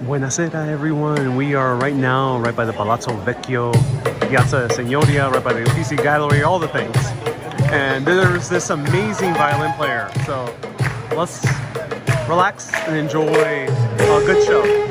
Buonasera, everyone. We are right now right by the Palazzo Vecchio, Piazza Signoria, right by the Uffizi Gallery, all the things. And there's this amazing violin player. So let's relax and enjoy a good show.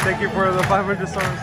Thank you for the 500 stars.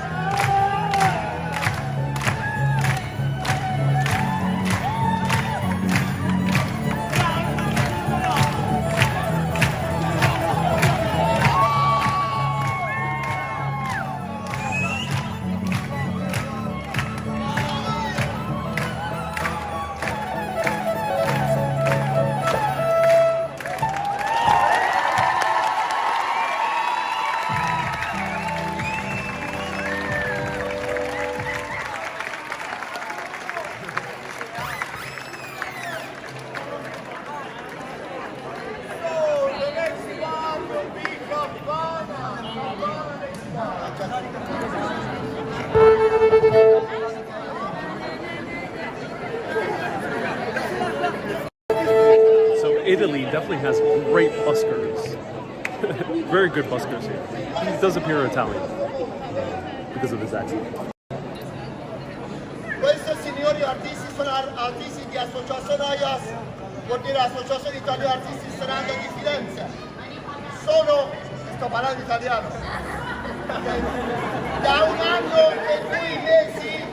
So Italy definitely has great buskers. Very good buskers here. He does appear Italian because of his accent. Questi signori artisti sono artisti di Associazione AIAS, vuol dire Associazione Italiana Artisti Strada di Firenze. Sto parlando italiano, da un anno e 2 mesi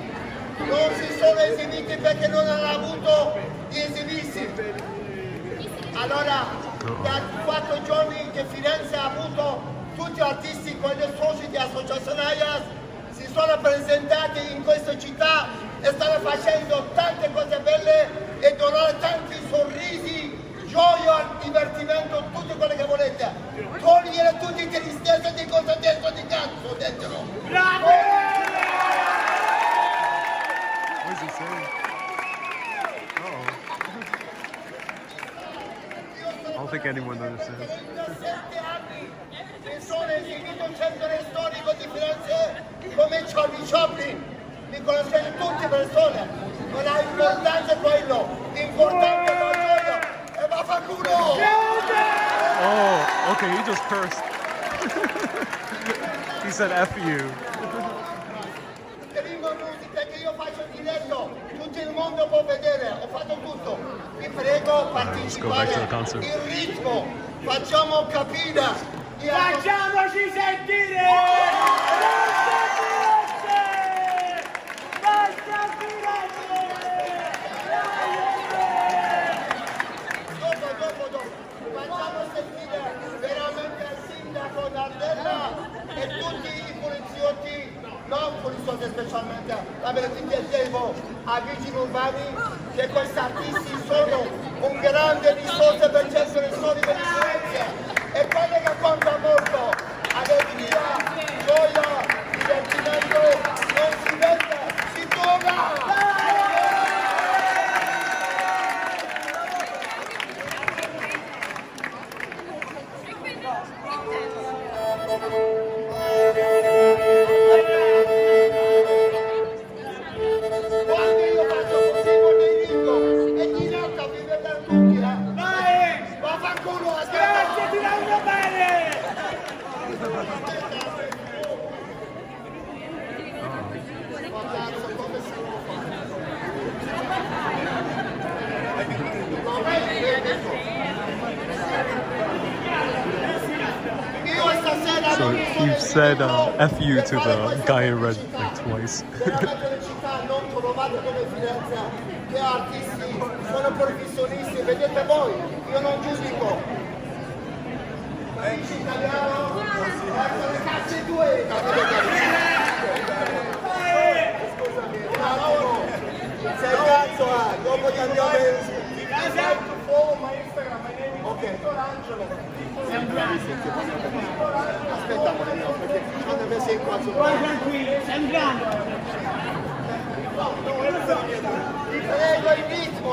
non si sono esibiti perché non hanno avuto di esibirsi. Allora, da 4 giorni che Firenze ha avuto tutti gli artisti, quelli soci di Associazione AIAS, si sono presentati in questa città e stanno facendo tante cose belle e donare tanti sorrisi, gioia, divertimento, tutto quello che volete. Togliere tutti i tristezze di cosa dentro di cazzo, detelo. Bravo! What is he saying? I don't think anyone understands. 37 anni mi sono esibito un centro storico di Firenze come Charlie Chaplin. Mi conoscete tutte persone. Non ha importanza quello. L'importante è la gioia. E vaffanculo! Oh, okay, he just cursed. He said F you. Gringo musica che io faccio in diretto, tutto il mondo può vedere, ho fatto tutto. Vi prego partecipare, il ritmo, facciamo capire. Facciamoci sentire! Basta Firenze! Dopo, facciamo sentire veramente al sindaco Nardella e tutti i poliziotti, non poliziotti specialmente, la verità del tempo, a vigili urbani, che questi artisti sono un grande risorsa per il centro storico di Firenze. E quello che conta molto, allegria, gioia, divertimento, non si vede, si trova! Quando io faccio così con il ritmo e di notte vi vedete tutti, Vai! vaffanculo, Grazie, ti voglio bene! You've said F you to the guy in red like twice. Della maggiore città non trovate come Firenze che artisti sono professionisti, vedete voi, io non giudico. Dici italiano? Ecco le cazzo tue! Scusami, bravo! Sei cazzo, dopo ti andiamo ok. Aspetta, perché quando mi sei qua sopra. Vai tranquillo, sei un grande. Ti prego il ritmo,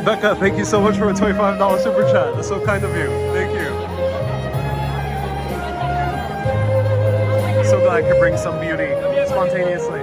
Becca, thank you so much for a $25 super chat. That's so kind of you. Thank you. So glad I could bring some beauty spontaneously.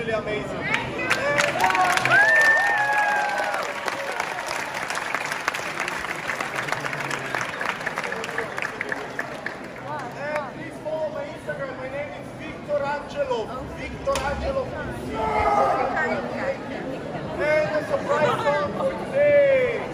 really amazing. And please follow my Instagram. My name is Victor Angelo. Victor Angelo. And a surprise song for today.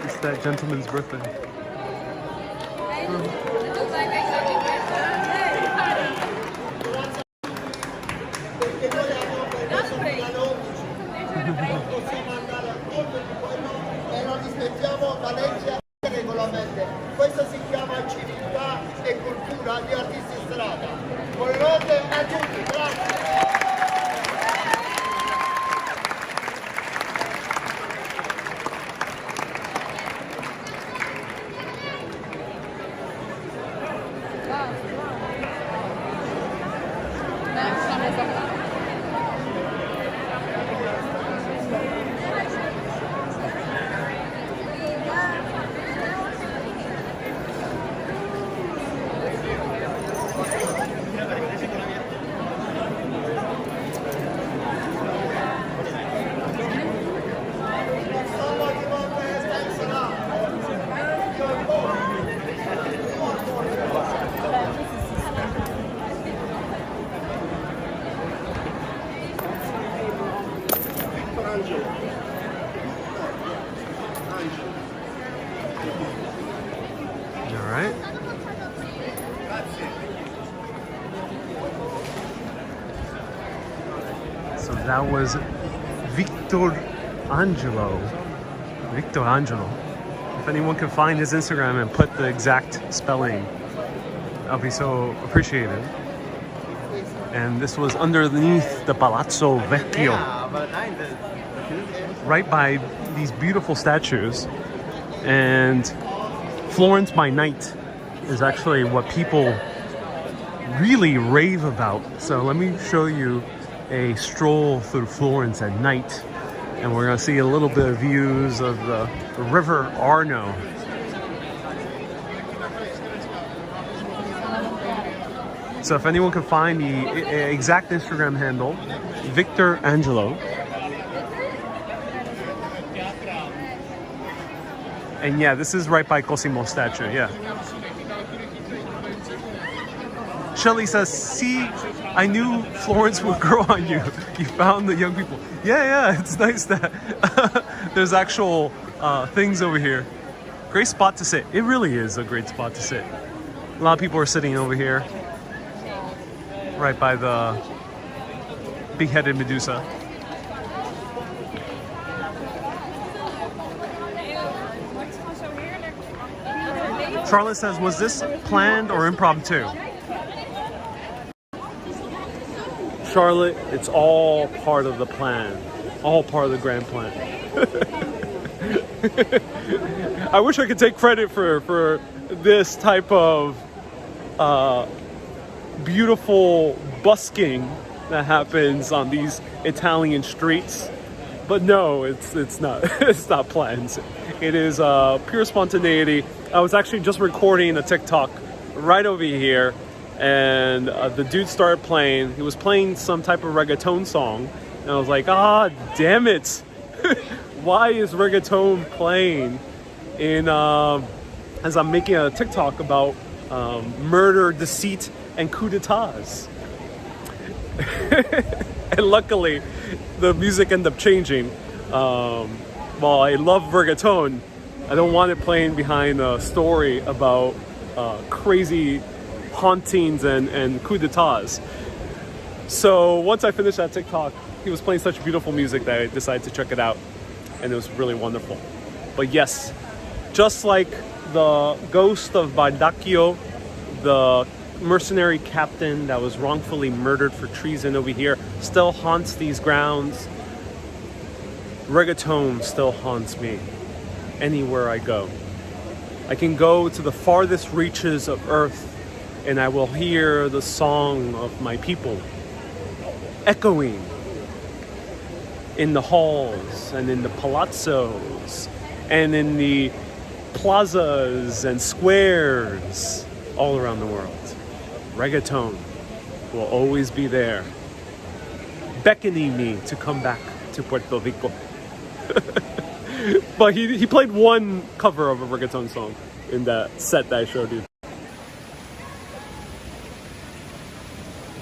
It's that gentleman's birthday. Perché noi abbiamo preso il piano 11, possiamo andare a oltre di quello e non rispettiamo la legge e il regolamento. Questo si chiama civiltà e cultura di artisti in strada. Buonanotte a tutti, grazie. All right. So that was Victor Angelo. Victor Angelo. If anyone can find his Instagram and put the exact spelling, I'll be so appreciated. And this was underneath the Palazzo Vecchio, right by these beautiful statues. And Florence by night is actually what people really rave about. So let me show you a stroll through Florence at night, and we're gonna see a little bit of views of the river Arno. So if anyone can find the exact Instagram handle, Victor Angelo. And yeah, this is right by Cosimo's statue, yeah. Shelly says, see, I knew Florence would grow on you. You found the young people. Yeah, it's nice that there's actual things over here. Great spot to sit. It really is a great spot to sit. A lot of people are sitting over here, right by the big-headed Medusa. Charlotte says, was this planned or impromptu? Charlotte, it's all part of the plan. All part of the grand plan. I wish I could take credit for this type of beautiful busking that happens on these Italian streets. But no, it's not. It's not planned. It is pure spontaneity. I was actually just recording a TikTok right over here, and the dude started playing. He was playing some type of reggaeton song, and I was like, ah, damn it! Why is reggaeton playing in as I'm making a TikTok about murder, deceit, and coup d'etats? And luckily, the music ended up changing. While I love reggaeton, I don't want it playing behind a story about crazy hauntings and coup d'etats. So once I finished that TikTok, he was playing such beautiful music that I decided to check it out, and it was really wonderful. But yes, just like the ghost of Bardacchio, the mercenary captain that was wrongfully murdered for treason over here, still haunts these grounds. Reggaeton still haunts me anywhere I go. I can go to the farthest reaches of earth and I will hear the song of my people echoing in the halls and in the palazzos and in the plazas and squares all around the world. Reggaeton will always be there, beckoning me to come back to Puerto Rico. But he played one cover of a reggaeton song in that set that I showed you.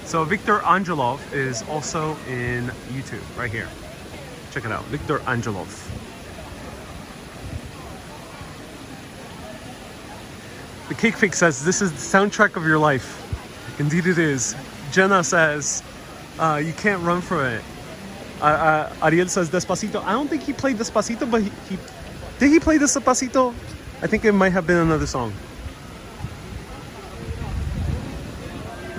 So Victor Angelov is also in YouTube, right here. Check it out, Victor Angelov. The Cake Fake says, this is the soundtrack of your life. Indeed it is. Jenna says, you can't run from it. Ariel says Despacito. I don't think he played Despacito, but did he play Despacito? I think it might have been another song.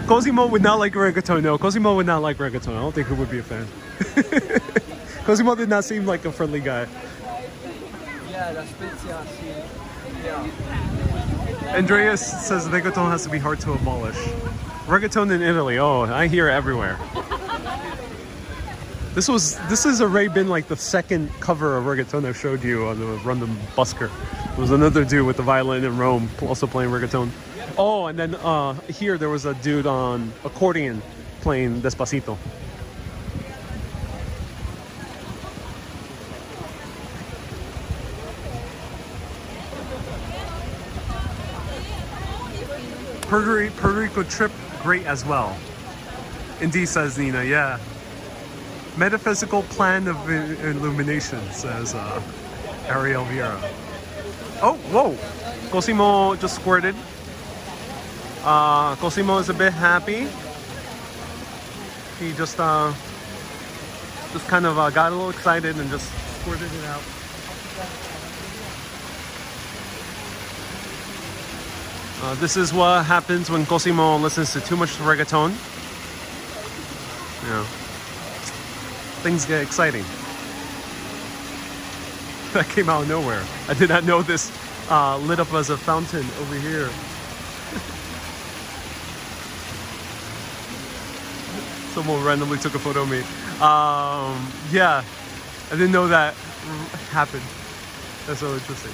Cosimo would not like reggaeton. No, Cosimo would not like reggaeton. I don't think he would be a fan. Cosimo did not seem like a friendly guy. Yeah, La Spezia, yeah. Andreas says reggaeton has to be hard to abolish. Reggaeton in Italy. Oh, I hear it everywhere. This has already been like the second cover of reggaeton I've showed you on the Random Busker. There was another dude with the violin in Rome also playing reggaeton. Oh, and then here there was a dude on accordion playing Despacito. Puerto Rico trip, great as well. Indeed, says Nina, yeah. Metaphysical plan of illumination, says Ariel Vieira. Oh, whoa! Cosimo just squirted. Cosimo is a bit happy. He just kind of got a little excited and just squirted it out. This is what happens when Cosimo listens to too much reggaeton. You know, things get exciting. That came out of nowhere. I did not know this lit up as a fountain over here. Someone randomly took a photo of me. Yeah, I didn't know that happened. That's so interesting.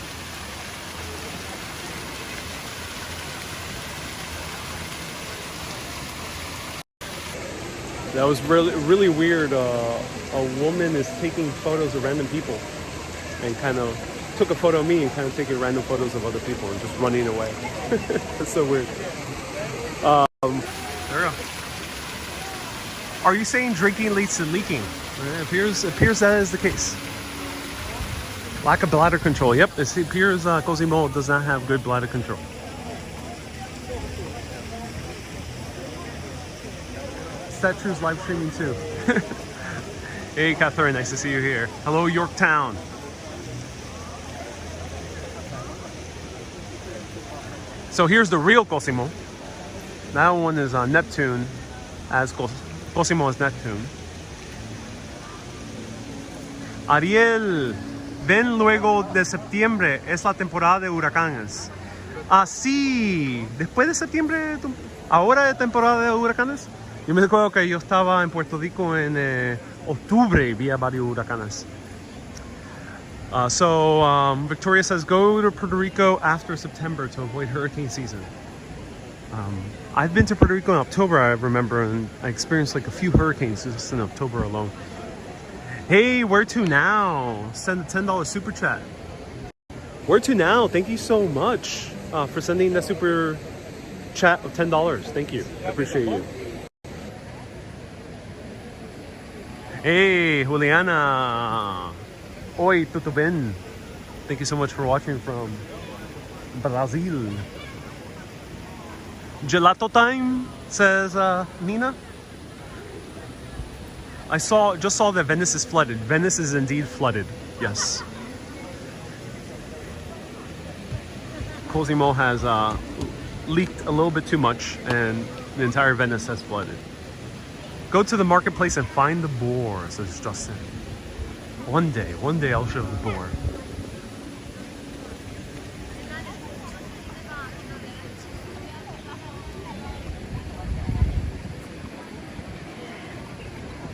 That was really weird. A woman is taking photos of random people and kind of took a photo of me and kind of taking random photos of other people and just running away. That's so weird. There we go. Are you saying drinking leads to leaking? It appears that is the case. Lack of bladder control. Yep, it appears Cosimo does not have good bladder control. True's live streaming too. Hey Catherine, nice to see you here. Hello Yorktown. So here's the real Cosimo. That one is Neptune, as Cosimo is Neptune. Ariel, ven luego de septiembre, es la temporada de huracanes. Ah, sí, después de septiembre, ahora es temporada de huracanes. Yo me acuerdo que yo estaba en Puerto Rico en octubre, vi varios huracanes. Victoria says, go to Puerto Rico after September to avoid hurricane season. I've been to Puerto Rico in October, I remember, and I experienced like a few hurricanes just in October alone. Hey, where to now? Send a $10 super chat. Where to now? Thank you so much for sending that super chat of $10. Thank you. I appreciate you. Hey, Juliana. Oi, tudo bem? Thank you so much for watching from Brazil. Gelato time, says Nina. I just saw that Venice is flooded. Venice is indeed flooded. Yes. Cosimo has leaked a little bit too much and the entire Venice has flooded. Go to the marketplace and find the boar, says Justin. One day I'll show the boar.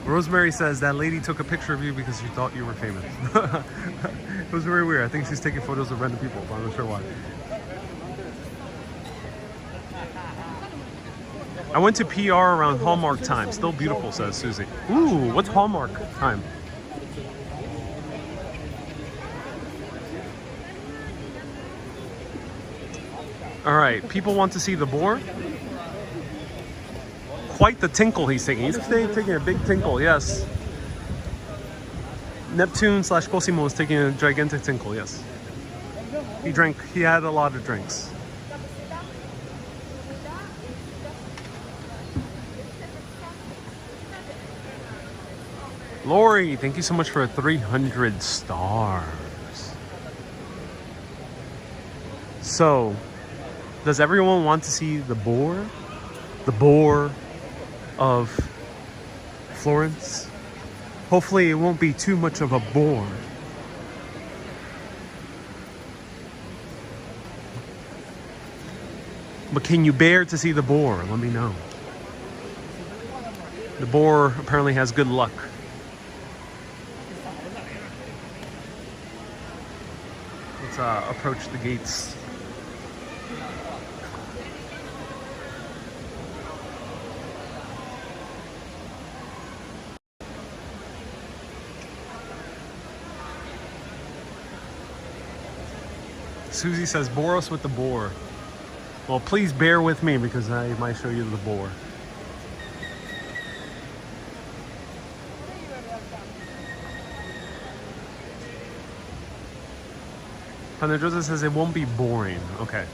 Rosemary says that lady took a picture of you because she thought you were famous. It was very weird. I think she's taking photos of random people, but I'm not sure why. I went to PR around Hallmark time. Still beautiful, says Susie. Ooh, what's Hallmark time? All right, people want to see the boar. Quite the tinkle he's taking. He's taking a big tinkle, yes. Neptune / Cosimo is taking a gigantic tinkle, yes. He had a lot of drinks. Lori, thank you so much for 300 stars. So, does everyone want to see the boar? The boar of Florence? Hopefully it won't be too much of a bore. But can you bear to see the boar? Let me know. The boar apparently has good luck. Let's approach the gates. Susie says, Boros with the boar. Well, please bear with me because I might show you the boar. Panadrosa says it won't be boring. Okay.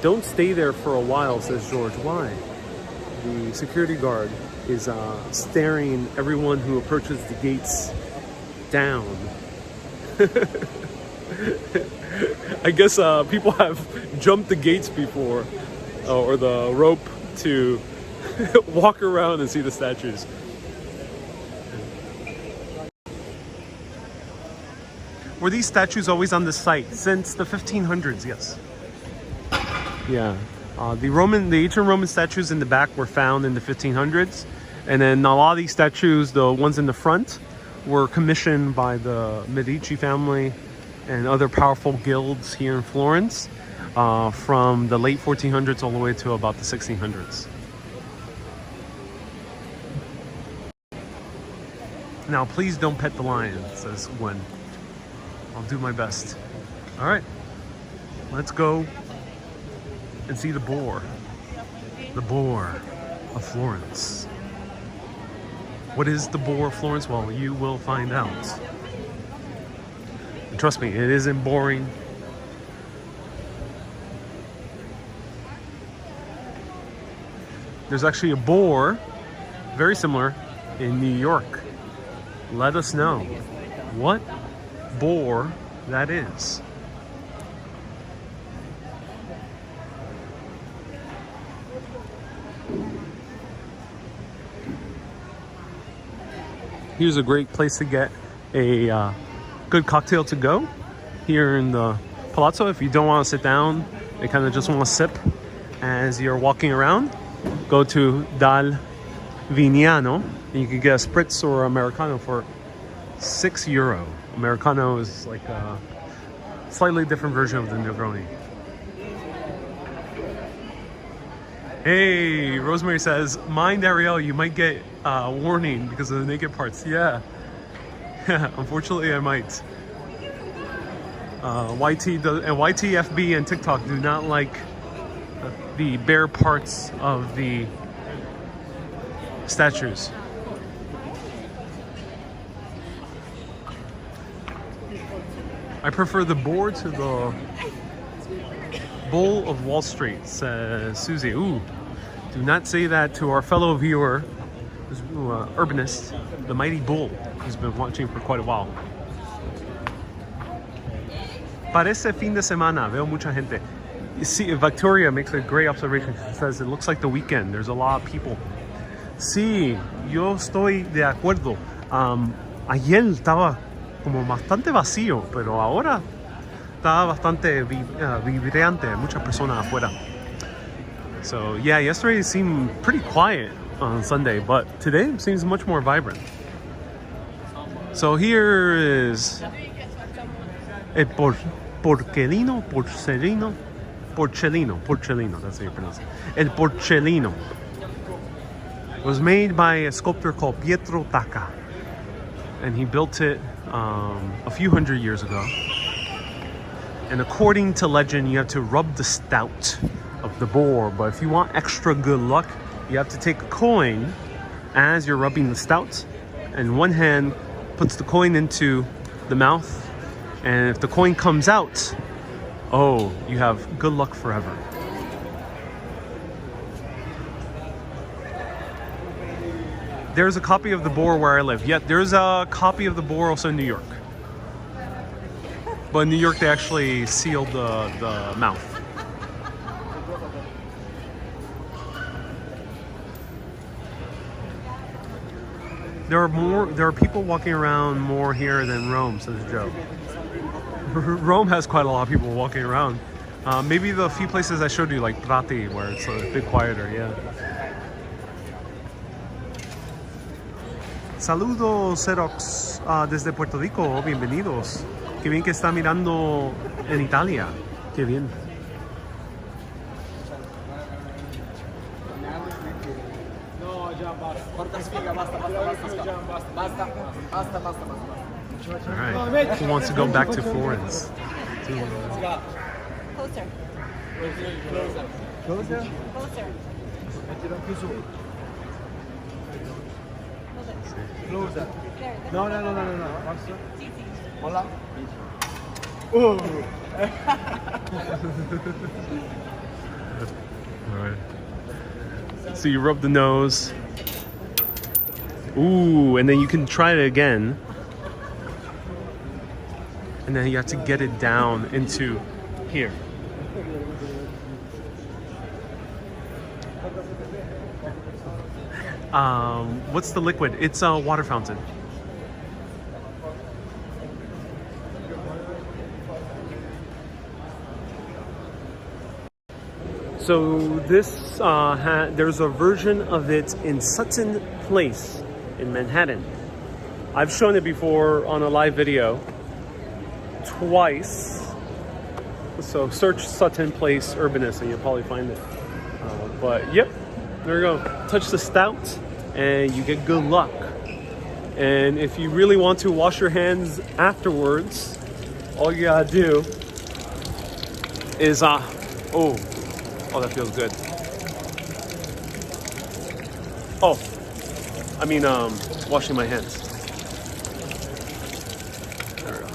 Don't stay there for a while, says George. Why? The security guard is staring everyone who approaches the gates down. I guess people have jumped the gates before, or the rope, to walk around and see the statues. Were these statues always on the site? Since the 1500s, yes. Yeah. The ancient Roman statues in the back were found in the 1500s. And then a lot of these statues, the ones in the front, were commissioned by the Medici family and other powerful guilds here in Florence from the late 1400s all the way to about the 1600s. Now, please don't pet the lion, says Gwen. I'll do my best. All right, let's go and see the boar of Florence. What is the boar of Florence? Well, you will find out. And trust me, it isn't boring. There's actually a boar very similar in New York. Let us know what boar that is. Here's a great place to get a good cocktail to go here in the Palazzo. If you don't want to sit down, you kind of just want to sip as you're walking around, go to Dal Vignano and you can get a spritz or Americano for €6. Americano is like a slightly different version of the Negroni. Hey, Rosemary says, mind Ariel, you might get warning because of the naked parts. Yeah, unfortunately I might. YTFB and TikTok do not like the bare parts of the statues. I prefer the boar to the Bull of Wall Street, says Susie. Ooh, Do not say that to our fellow viewer, Urbanist, the mighty bull. He's been watching for quite a while. Parece fin de semana. Veo mucha gente. You see, Victoria makes a great observation. She says it looks like the weekend. There's a lot of people. Sí, yo estoy de acuerdo. Ayer estaba como bastante vacío, pero ahora está bastante vibrante. Muchas personas afuera. So yeah, yesterday seemed pretty quiet on Sunday, but today seems much more vibrant. So here is el porcellino, that's how you pronounce it. El porcellino. It was made by a sculptor called Pietro Tacca, and he built it a few hundred years ago. And according to legend, you have to rub the snout of the boar, but if you want extra good luck, you have to take a coin as you're rubbing the snout, and one hand puts the coin into the mouth, and if the coin comes out, oh, you have good luck forever. There's a copy of the boar where I live. Yet there's a copy of the boar also in New York. But in New York, they actually sealed the mouth. There are people walking around more here than Rome, says Joe. Rome has quite a lot of people walking around. Maybe the few places I showed you, like Prati, where it's a bit quieter, yeah. Saludos, Xerox, desde Puerto Rico, bienvenidos. Qué bien que está mirando en Italia. Qué bien. All right. Who wants to go back to Florence? Closer. Closer? Closer. Closer. There. No. Hola. All right. So you rub the nose. Ooh, and then you can try it again. And then you have to get it down into here. What's the liquid? It's a water fountain. So this, there's a version of it in Sutton Place in Manhattan. I've shown it before on a live video twice. So search Sutton Place Urbanist and you'll probably find it. But yep, there you go. Touch the stout and you get good luck. And if you really want to wash your hands afterwards, all you gotta do is oh, that feels good. Oh, I mean, washing my hands. There we go.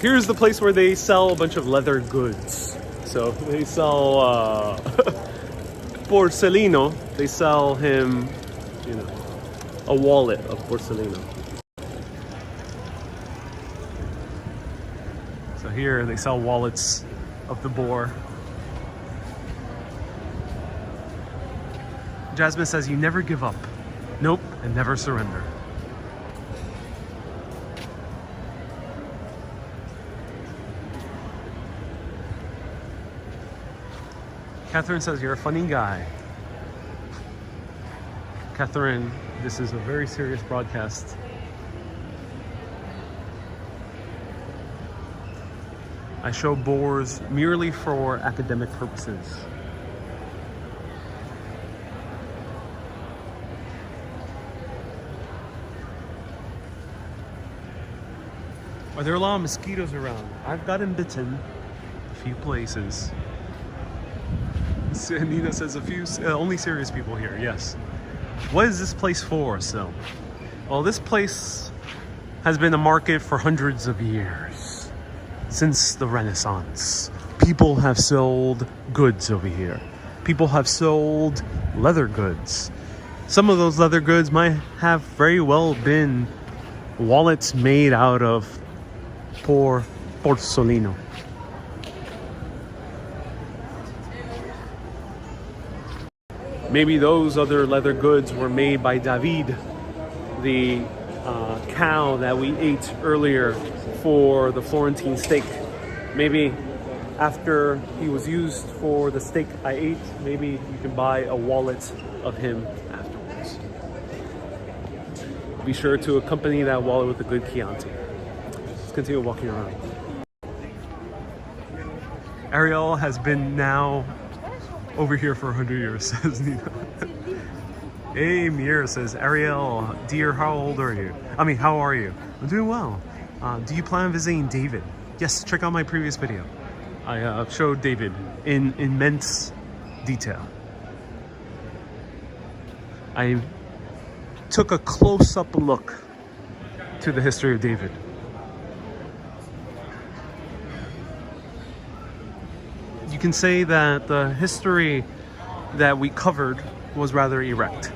Here's the place where they sell a bunch of leather goods. So they sell Porcellino. They sell him, you know, a wallet of Porcellino. So here they sell wallets of the boar. Jasmine says, you never give up. Nope, and never surrender. Catherine says, you're a funny guy. Catherine, this is a very serious broadcast. I show boars merely for academic purposes. Are there a lot of mosquitoes around? I've gotten bitten a few places. Nina says only serious people here, yes. What is this place for, so? Well, this place has been a market for hundreds of years. Since the Renaissance. People have sold goods over here. People have sold leather goods. Some of those leather goods might have very well been wallets made out of porcellino. Maybe those other leather goods were made by David, the cow that we ate earlier for the Florentine steak. Maybe after he was used for the steak I ate, maybe you can buy a wallet of him afterwards. Be sure to accompany that wallet with a good Chianti. Let's continue walking around. Ariel has been now over here for 100 years, says Nina. Hey, Mir says, Ariel, dear, how old are you? How are you? I'm doing well. Do you plan on visiting David? Yes, check out my previous video. I showed David in immense detail. I took a close-up look to the history of David. You can say that the history that we covered was rather erect.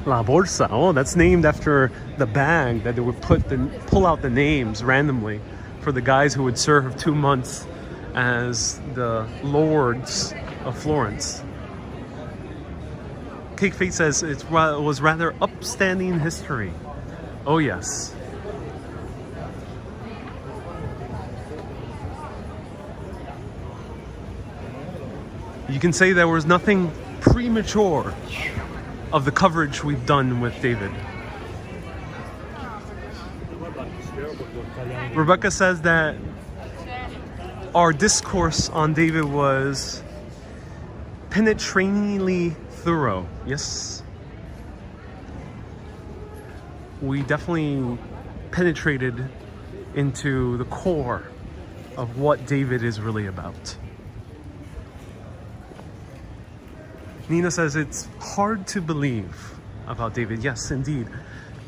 La Borsa. Oh, that's named after the bag that they would pull out the names randomly for the guys who would serve 2 months as the lords of Florence. Cake Fate says it was rather upstanding history. Oh yes. You can say there was nothing premature of the coverage we've done with David. Rebecca says that our discourse on David was penetratingly thorough. Yes. We definitely penetrated into the core of what David is really about. Nina says it's hard to believe about David. Yes, indeed.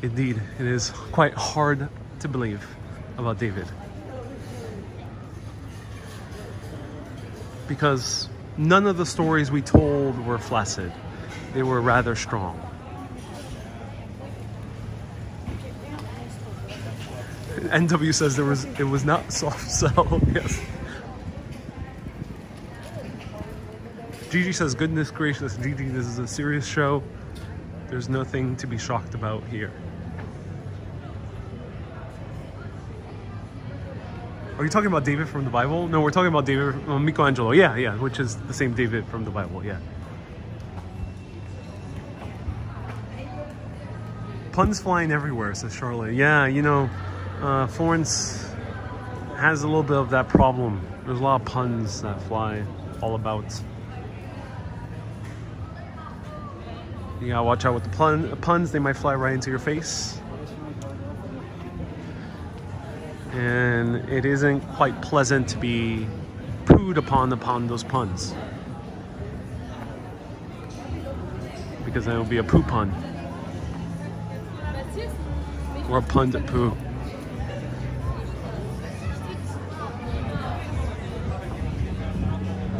Indeed, it is quite hard to believe about David. Because none of the stories we told were flaccid. They were rather strong. NW says it was not soft sell. Yes. Gigi says, goodness gracious, Gigi, this is a serious show. There's nothing to be shocked about here. Are you talking about David from the Bible? No, we're talking about David, Michelangelo. Yeah, which is the same David from the Bible, yeah. Puns flying everywhere, says Charlotte. Yeah, you know, Florence has a little bit of that problem. There's a lot of puns that fly all about. You gotta watch out with the puns, they might fly right into your face. And it isn't quite pleasant to be pooed upon those puns. Because then it'll be a poo pun. Or a pun to poo.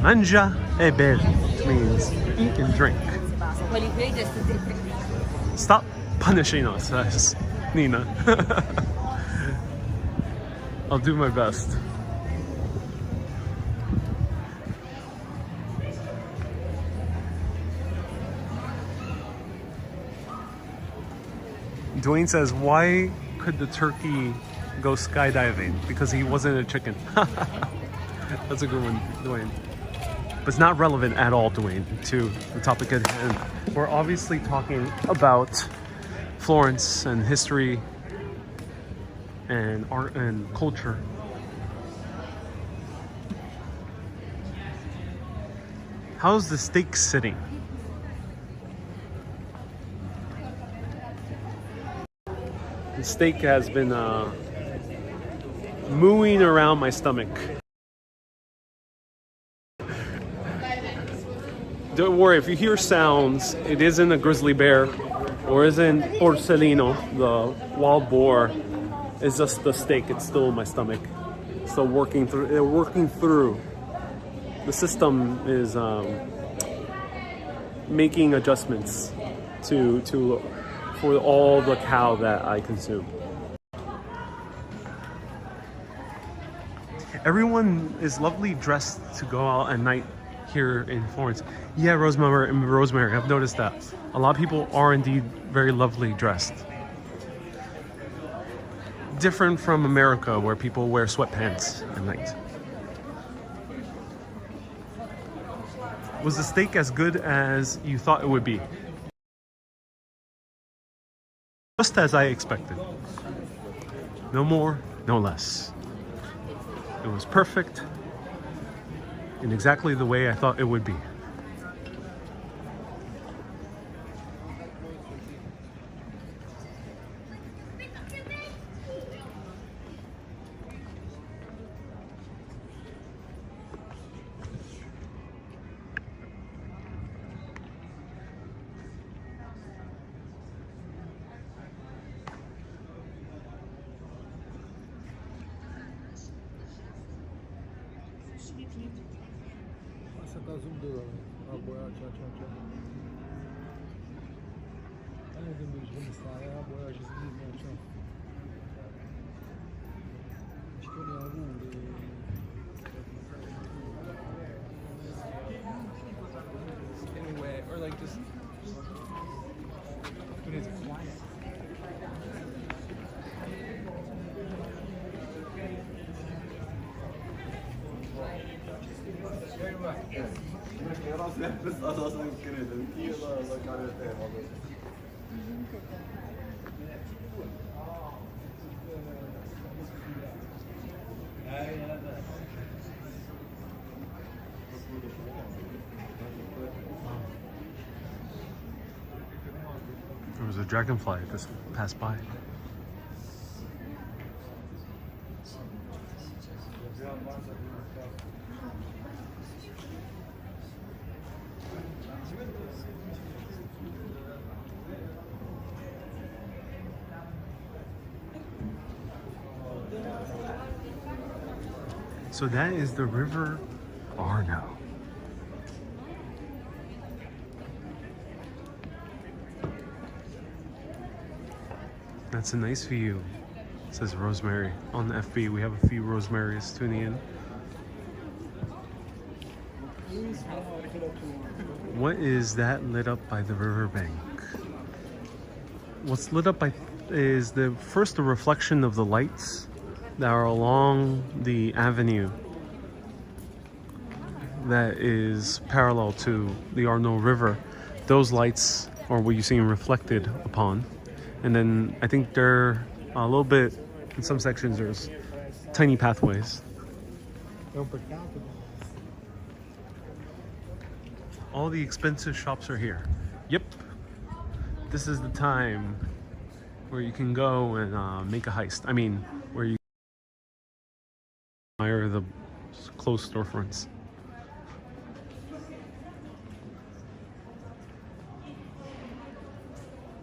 Mangia e bevi, which means eat and drink. Stop punishing us, says Nina. I'll do my best. Dwayne says, why could the turkey go skydiving? Because he wasn't a chicken. That's a good one, Dwayne. But it's not relevant at all, Dwayne, to the topic at hand. We're obviously talking about Florence and history and art and culture. How's the steak sitting? The steak has been mooing around my stomach. Don't worry, if you hear sounds, it isn't a grizzly bear or isn't porcelino, the wild boar. It's just the steak. It's still in my stomach. Still working through. They're working through. The system is making adjustments for all the cow that I consume. Everyone is lovely dressed to go out at night here in Florence. Yeah, Rosemary, I've noticed that. A lot of people are indeed very lovely dressed. Different from America, where people wear sweatpants at night. Was the steak as good as you thought it would be? Just as I expected. No more, no less. It was perfect in exactly the way I thought it would be. Anyway, or like just when it's quiet. There was a dragonfly that just passed by. So that is the River Arno. That's a nice view, says Rosemary. On the FB, we have a few Rosemarys tuning in. What is that lit up by the riverbank? What's lit up by is the reflection of the lights that are along the avenue that is parallel to the Arno River. Those lights are what you're seeing reflected upon. And then I think they're a little bit, in some sections there's tiny pathways. All the expensive shops are here. Yep. This is the time where you can go and make a heist. I mean, where you admire the closed storefronts.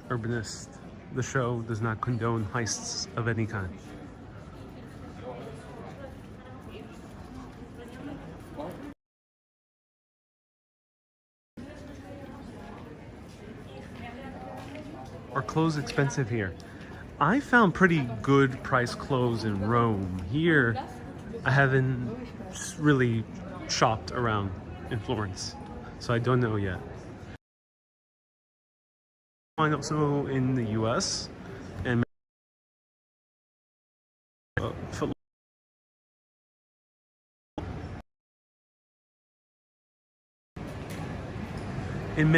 Urbanist. The show does not condone heists of any kind. Are clothes expensive here? I found pretty good price clothes in Rome. Here, I haven't really shopped around in Florence, so I don't know yet. Find also in the US and in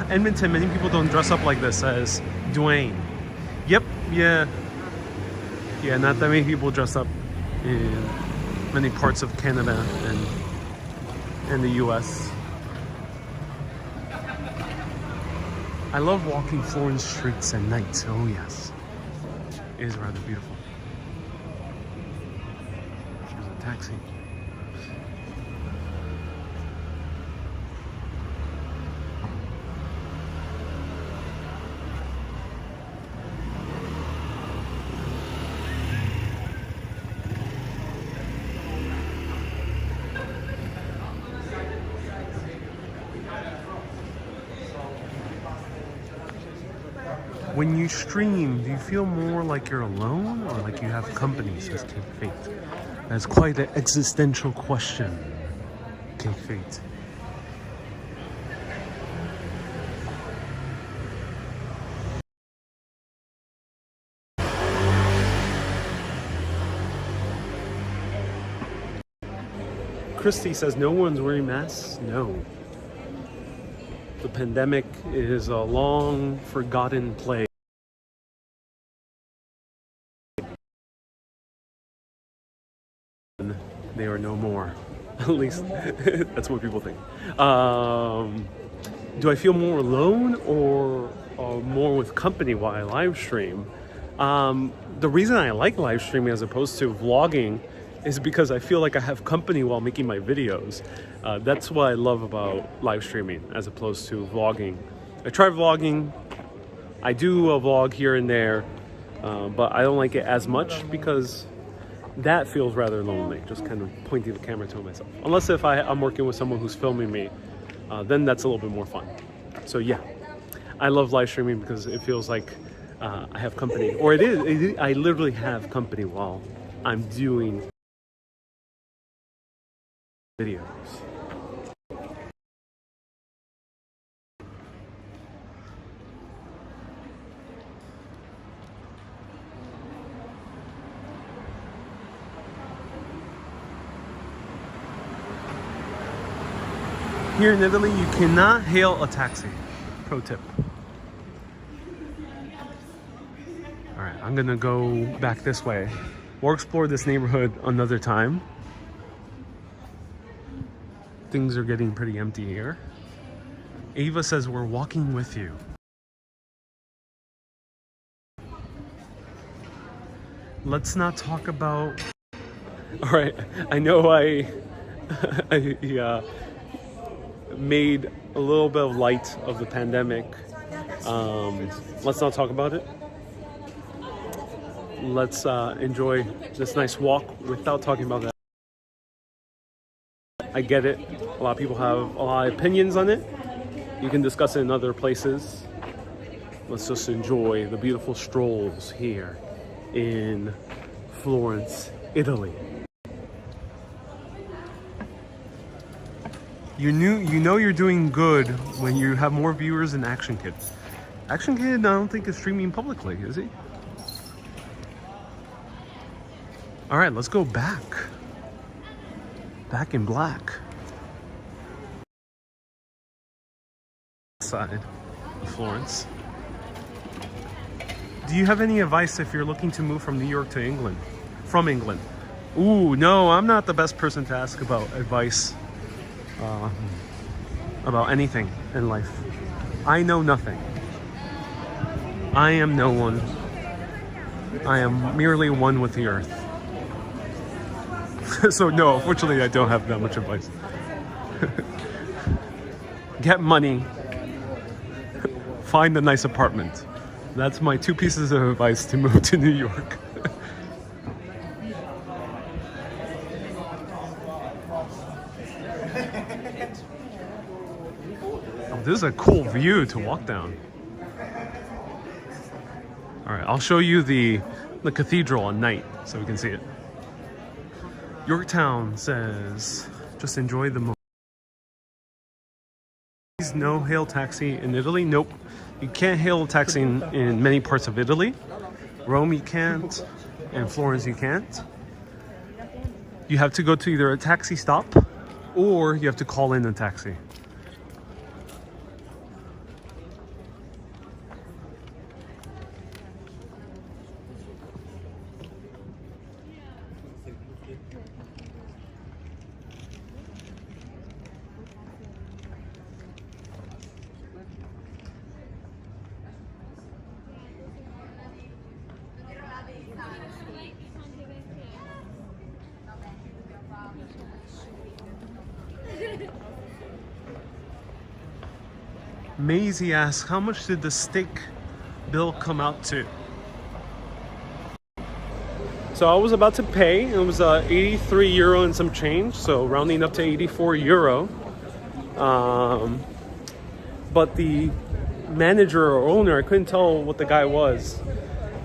Edmonton, many people don't dress up like this as Dwayne. Yep, yeah, not that many people dress up in many parts of Canada and the US. I love walking Florence streets at night. Oh yes, it is rather beautiful. taxi. When you stream, do you feel more like you're alone or like you have company, says Cake Fate? That's quite an existential question, Cake Fate. Christy says no one's wearing masks. No. The pandemic is a long forgotten plague. They are no more. At least that's what people think. Do I feel more alone or more with company while I live stream? The reason I like live streaming as opposed to vlogging is because I feel like I have company while making my videos. That's what I love about live streaming as opposed to vlogging. I try vlogging. I do a vlog here and there, but I don't like it as much because that feels rather lonely, just kind of pointing the camera to myself. Unless if I'm working with someone who's filming me, then that's a little bit more fun. So yeah, I love live streaming because it feels like I have company, or I literally have company while I'm doing videos. Here in Italy, you cannot hail a taxi. Pro tip. All right, I'm gonna go back this way. We'll explore this neighborhood another time. Things are getting pretty empty here. Ava says we're walking with you. Let's not talk about... All right, I know I made a little bit of light of the pandemic. Let's not talk about it. Let's enjoy this nice walk without talking about that. I get it. A lot of people have a lot of opinions on it. You can discuss it in other places. Let's just enjoy the beautiful strolls here in Florence, Italy. You know you're doing good when you have more viewers than Action Kid. Action Kid, I don't think is streaming publicly, is he? All right, let's go back. Back in black. Side of Florence. Do you have any advice if you're looking to move from New York to England? From England? Ooh, no, I'm not the best person to ask about advice. About anything in life. I know nothing. I am no one. I am merely one with the earth. So no, unfortunately I don't have that much advice. Get money. Find a nice apartment. That's my 2 pieces of advice to move to New York. This is a cool view to walk down. All right, I'll show you the cathedral at night so we can see it. Yorktown says, just enjoy the moment. No hail taxi in Italy? Nope. You can't hail a taxi in many parts of Italy. Rome you can't, and Florence you can't. You have to go to either a taxi stop or you have to call in a taxi. Maisie asks, how much did the steak bill come out to? So I was about to pay. It was 83 euro and some change, so rounding up to 84 euro. But the manager or owner, I couldn't tell what the guy was.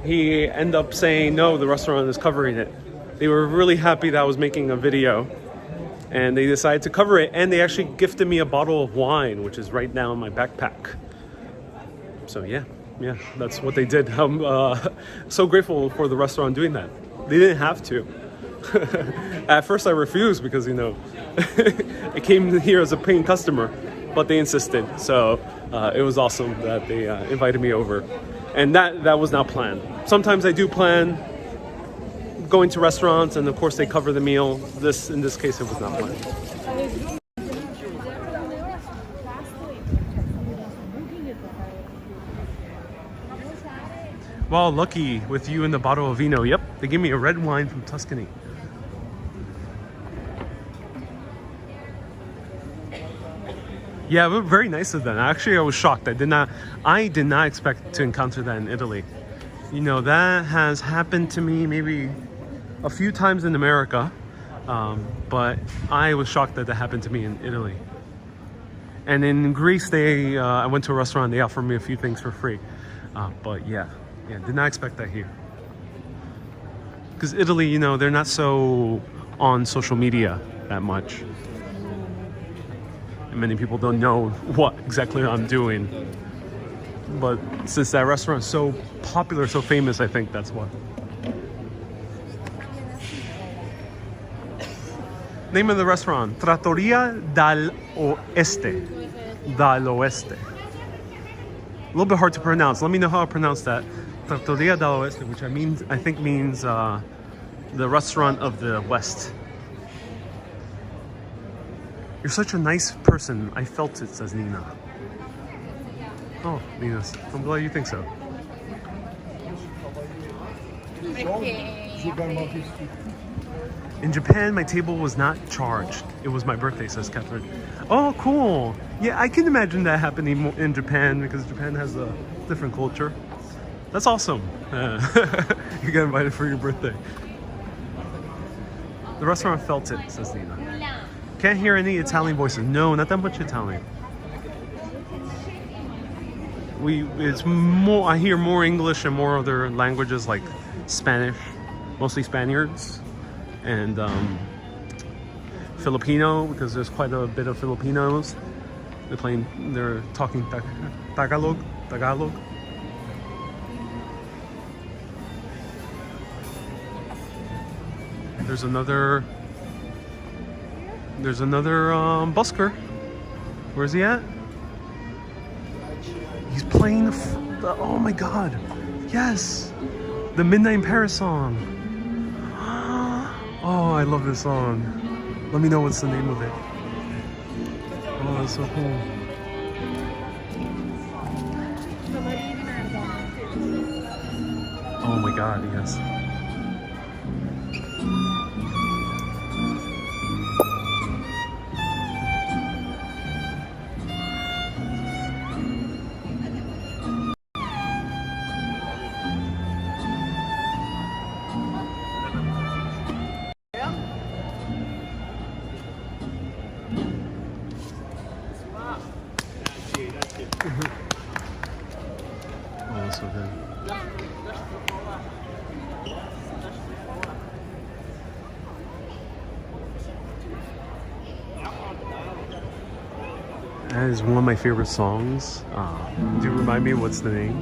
He ended up saying, no, the restaurant is covering it. They were really happy that I was making a video, and they decided to cover it, and they actually gifted me a bottle of wine, which is right now in my backpack. So yeah, that's what they did. I'm so grateful for the restaurant doing that. They didn't have to. At first I refused because, you know, I came here as a paying customer, but they insisted. So it was awesome that they invited me over. And that was not planned. Sometimes I do plan going to restaurants, and of course they cover the meal. In this case, it was not planned. Wow, lucky with you and the bottle of vino. Yep, they gave me a red wine from Tuscany. Yeah, very nice of them. Actually, I was shocked. I did not expect to encounter that in Italy. You know, that has happened to me maybe a few times in America, but I was shocked that happened to me in Italy. And in Greece, I went to a restaurant. They offered me a few things for free, but yeah, did not expect that here. Because Italy, you know, they're not so on social media that much. And many people don't know what exactly I'm doing. But since that restaurant is so popular, so famous, I think that's why. Name of the restaurant, Trattoria dal Oeste. Dal Oeste. A little bit hard to pronounce. Let me know how I pronounce that. Trattoria dal Oeste, which I think means the restaurant of the West. You're such a nice person. I felt it, says Nina. Oh, Nina, I'm glad you think so. In Japan, my table was not charged. It was my birthday, says Catherine. Oh, cool. Yeah, I can imagine that happening in Japan because Japan has a different culture. That's awesome. You got invited for your birthday. The restaurant felt it, says Nina. Can't hear any Italian voices. No, not that much Italian. It's more. I hear more English and more other languages like Spanish, mostly Spaniards, and Filipino, because there's quite a bit of Filipinos. They're talking Tagalog. There's another busker. Where's he at? He's playing the oh my god, yes, the Midnight in Paris song. Oh, I love this song. Let me know what's the name of it. Oh, that's so cool. Oh my god, yes. Oh, that's so good. That is one of my favorite songs. Do you remind me what's the name?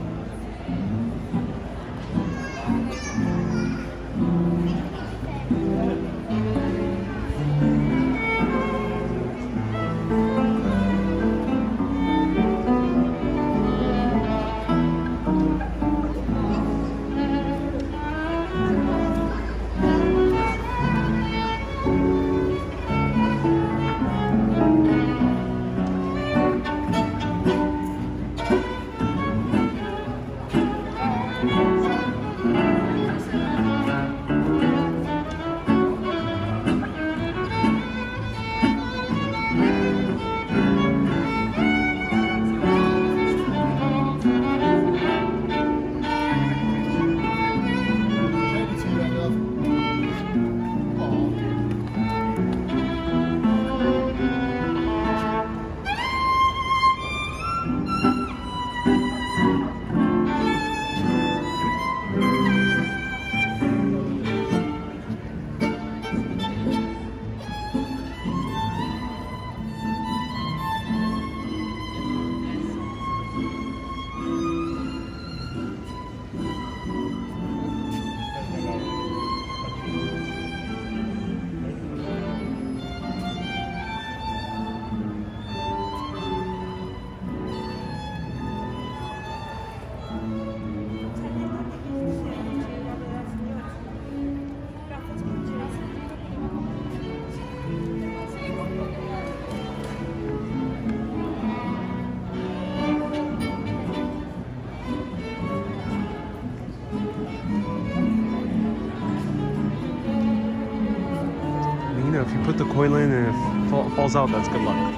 know, if you put the coin in and it falls out, that's good luck.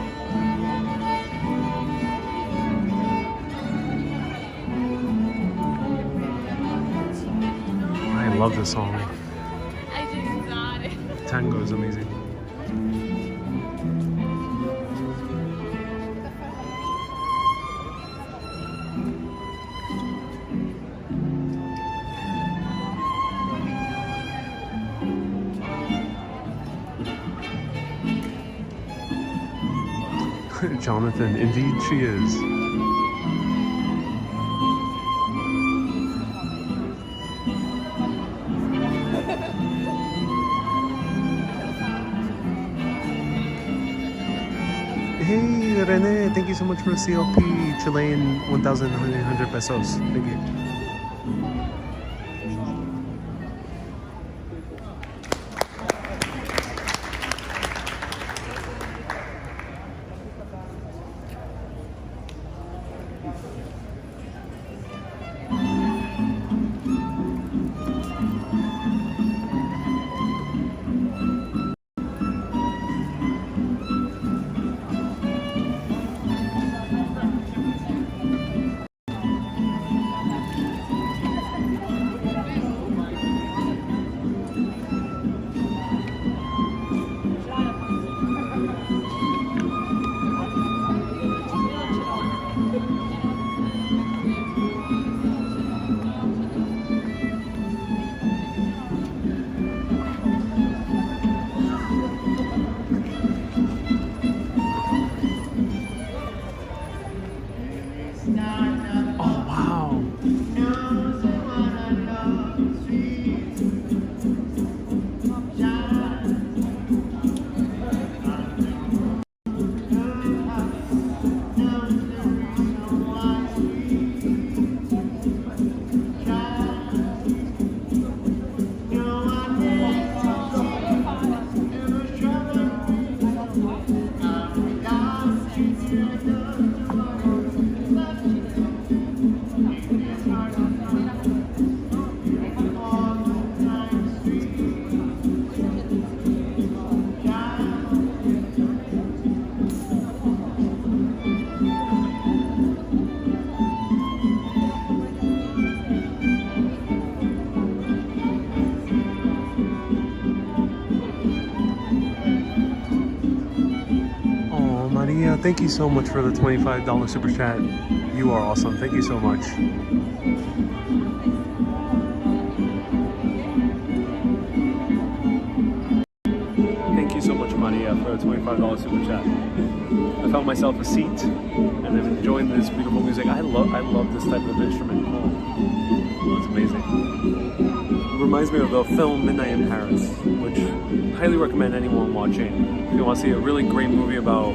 I love this song. I just got it. Tango is amazing. Jonathan, indeed she is. Hey Rene, thank you so much for CLP Chilean 1,900 pesos. Thank you. Oh wow. Maria, thank you so much for the $25 super chat. You are awesome. Thank you so much. Thank you so much, Maria, for the $25 super chat. I found myself a seat and I'm enjoying this beautiful music. I love this type of instrument. Oh, it's amazing. It reminds me of the film Midnight in Paris, which I highly recommend anyone watching. If you want to see a really great movie about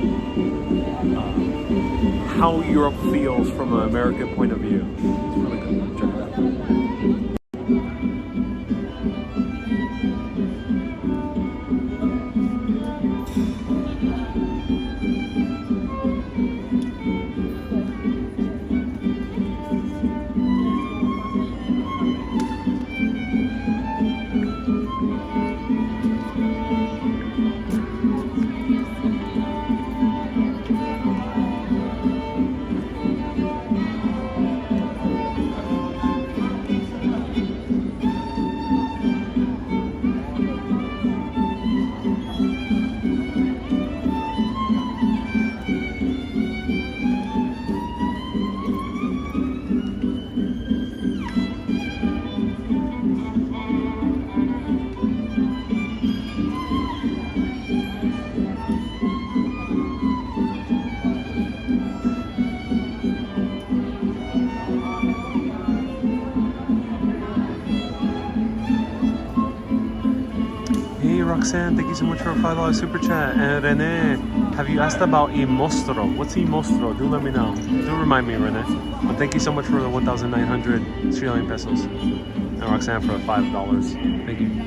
how Europe feels from an American point of view. It's really good. Check it out. Roxanne, thank you so much for a $5 super chat. And Rene, have you asked about I mostro? What's I mostro? Do let me know. Do remind me, Rene. But thank you so much for the 1,900 Chilean pesos. And Roxanne for $5. Thank you.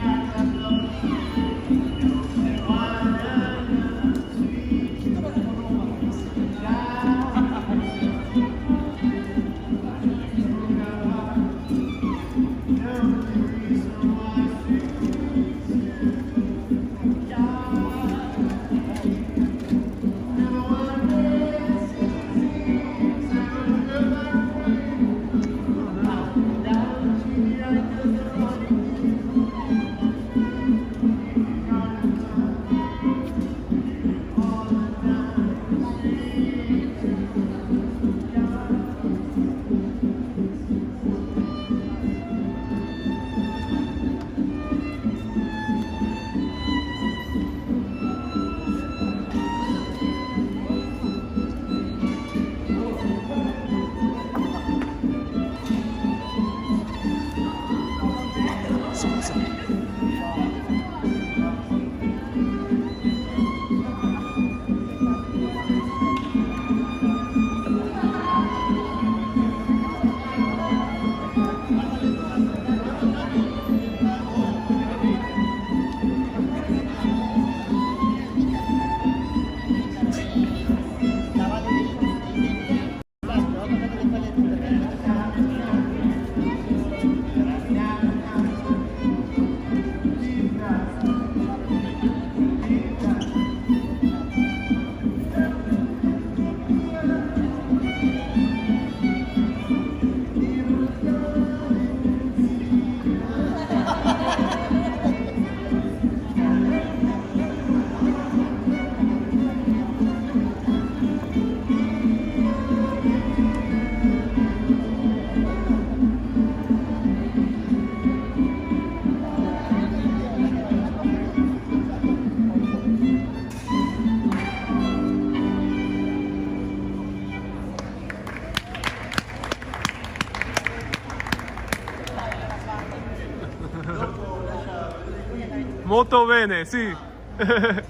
Molto bene, sì. Oh,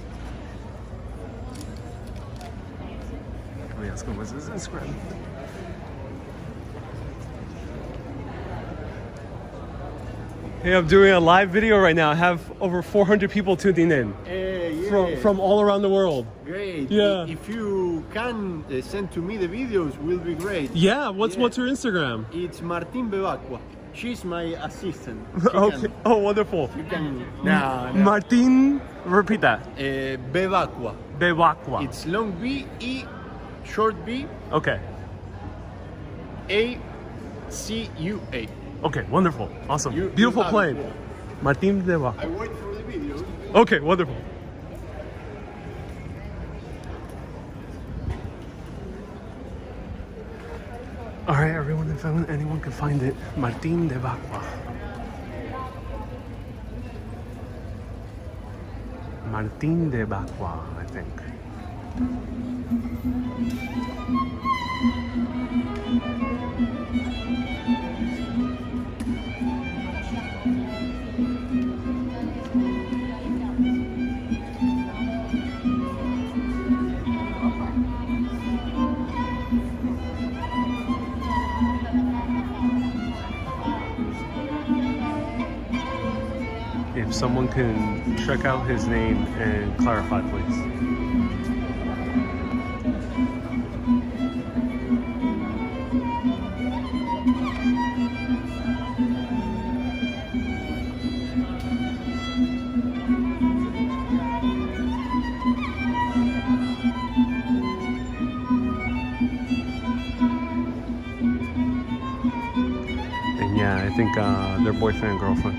yes, what was his Instagram? Hey, I'm doing a live video right now. I have over 400 people tuning in from all around the world. Great. Yeah. If you can send to me the videos, will be great. Yeah, what's your Instagram? It's Martin Bevacqua. She's my assistant. Okay. Oh, wonderful. You can. No. Martin, repeat that. Bevacqua. Bevacqua. It's long B, E, short B, Okay. A, C, U, A. Okay, wonderful. Awesome. You Beautiful have plane. it. Martin Bevacqua. I wait for the videos. Okay, wonderful. All right, everyone, if anyone can find it, Martin Bevacqua. Martin Bevacqua, I think. If someone can check out his name and clarify, please. And yeah, I think they're boyfriend and girlfriend.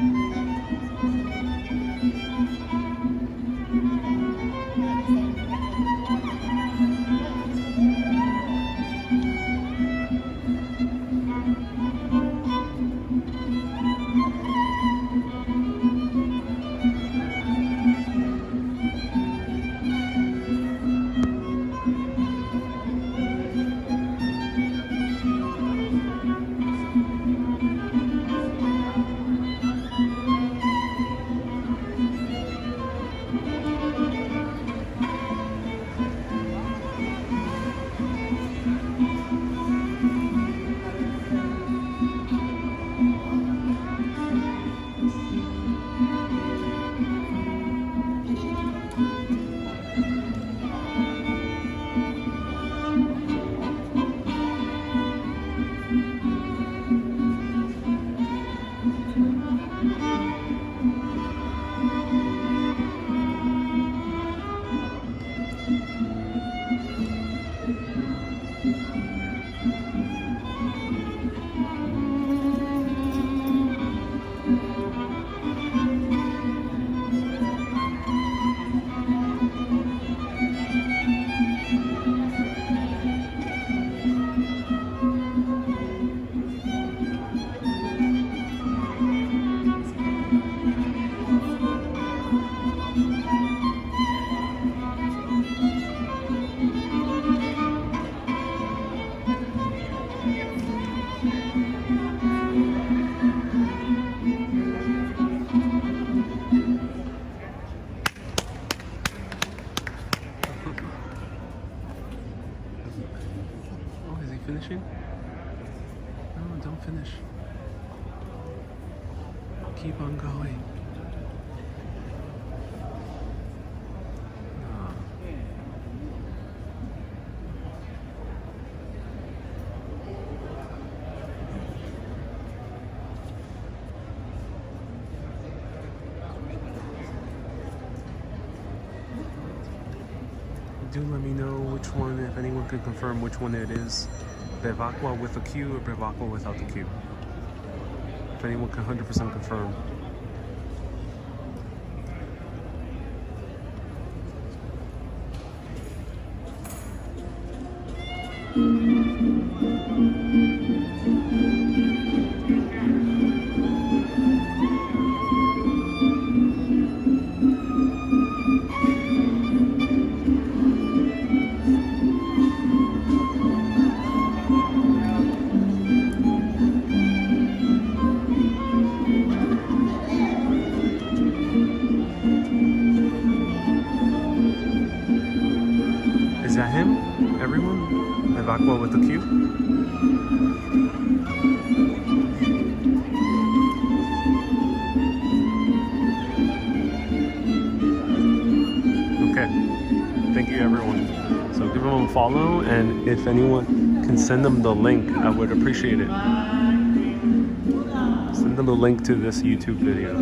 Oh, is he finishing? No, don't finish. Keep on going. No. Do let me know which one, if anyone could confirm which one it is. Bevacqua with a Q or Bevacqua without the Q. If anyone can 100% confirm. aqua with the cube. Okay, thank you everyone. So give them a follow, and if anyone can send them the link, I would appreciate it. Send them the link to this YouTube video.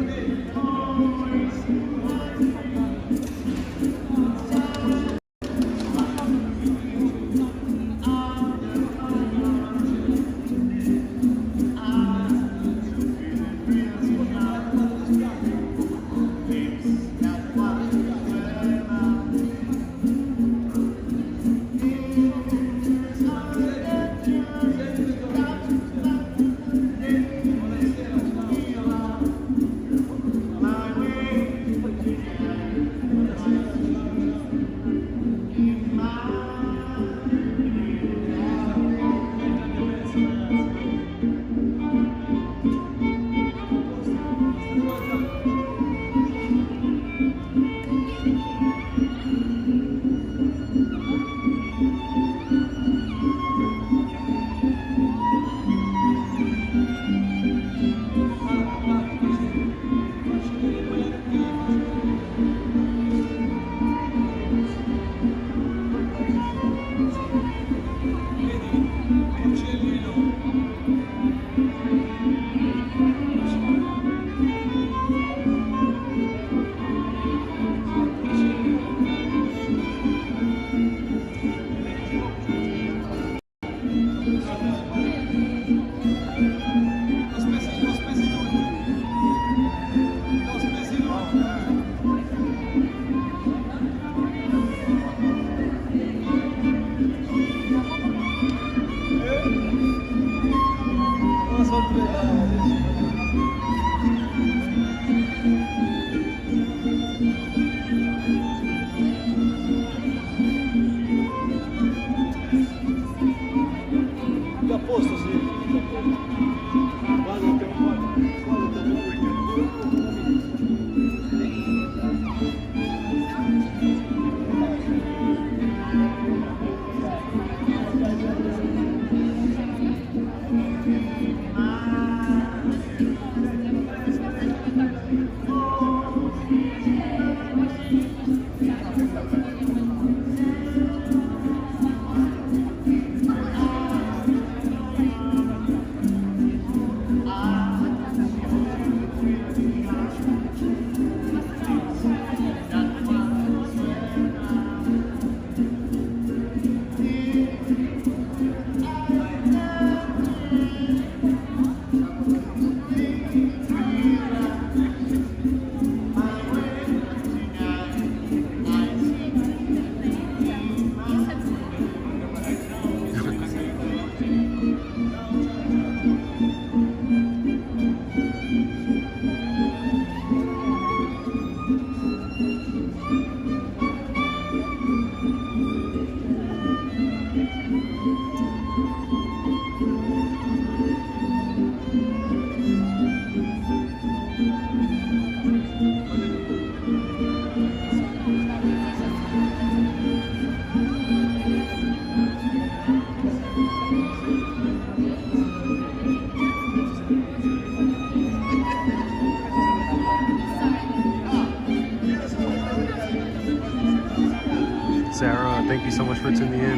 Sarah, thank you so much for tuning in.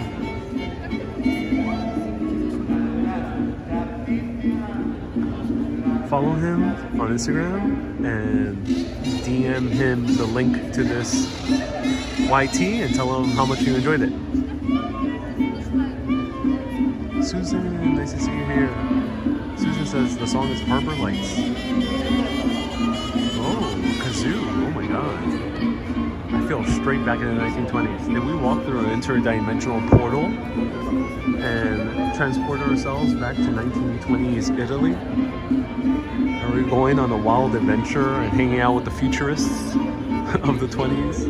Follow him on Instagram and DM him the link to this YT and tell him how much you enjoyed it. Susan, nice to see you here. Susan says the song is Harbor Lights. Oh, kazoo, oh my god. I feel straight back in the 1920s. Did we walk through an interdimensional portal and transport ourselves back to 1920s Italy? Are we going on a wild adventure and hanging out with the futurists of the 20s?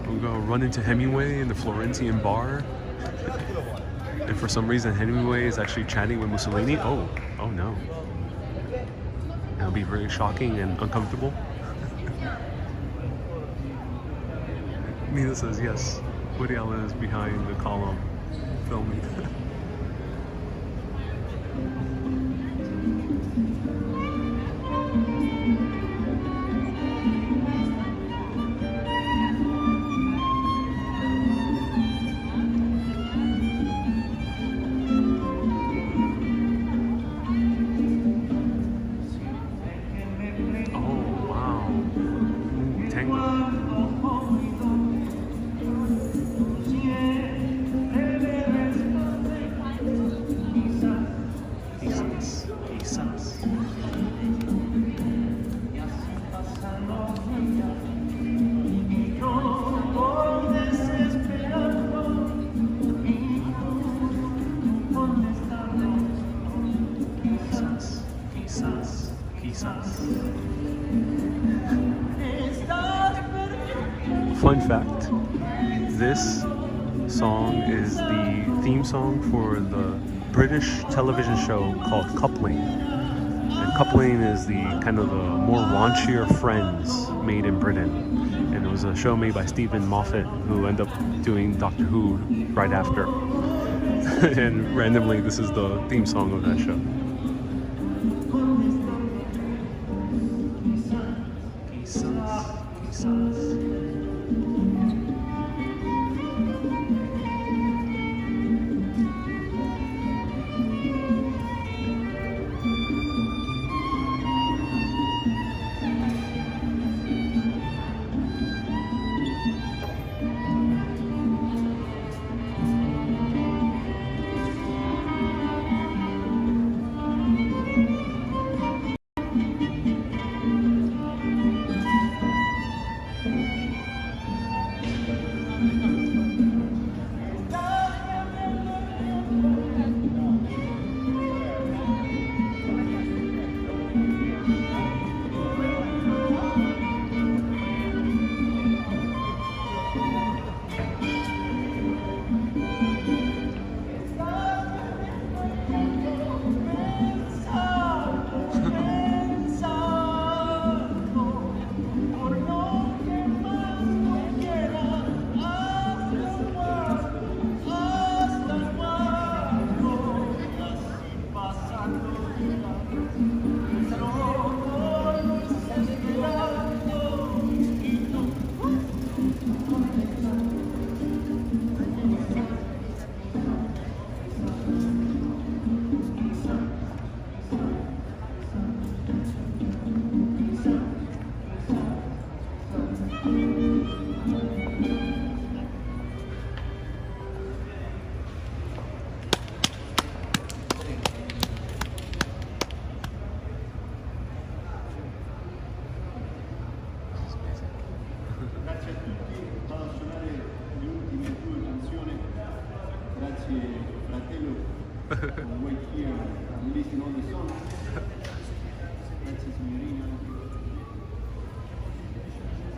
We'll go run into Hemingway in the Florentian bar. And for some reason, Hemingway is actually chatting with Mussolini. Oh no. No, would be very shocking and uncomfortable. Nina says yes. Woody Allen is behind the column filming. Fun fact, this song is the theme song for the British television show called Coupling. And Coupling is the kind of the more raunchier Friends made in Britain. And it was a show made by Stephen Moffat, who ended up doing Doctor Who right after. And randomly, this is the theme song of that show.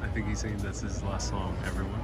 I think he's saying that's his last song, everyone.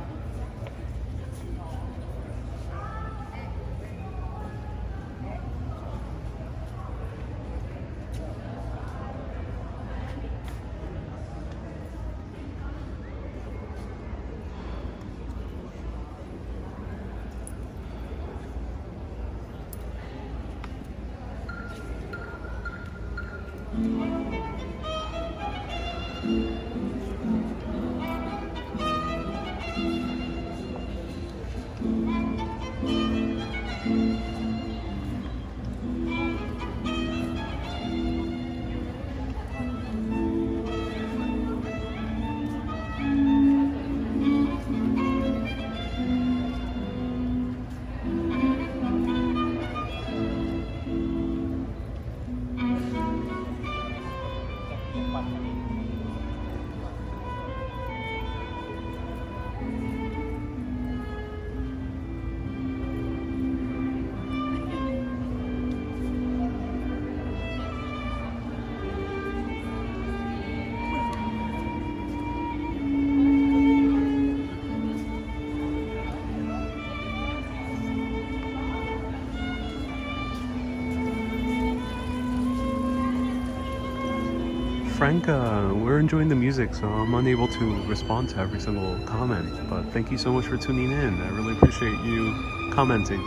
Frank, we're enjoying the music, so I'm unable to respond to every single comment. But thank you so much for tuning in. I really appreciate you commenting.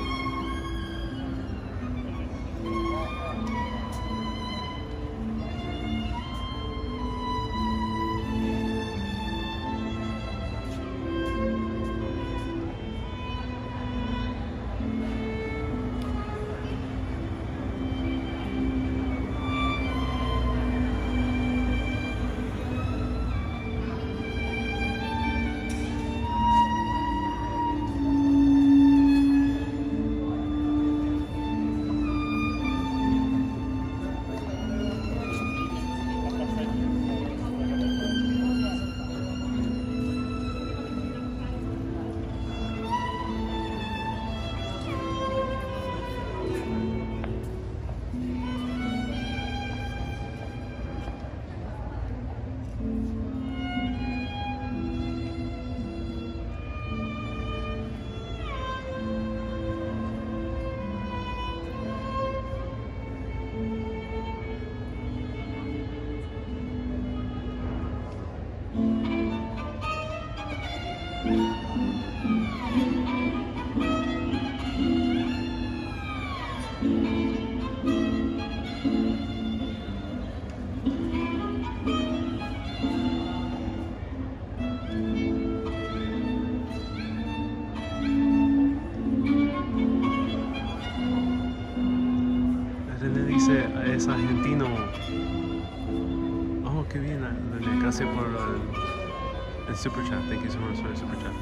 Es argentino. Oh, qué bien. Gracias por el super chat. Thank you so much for the super chat.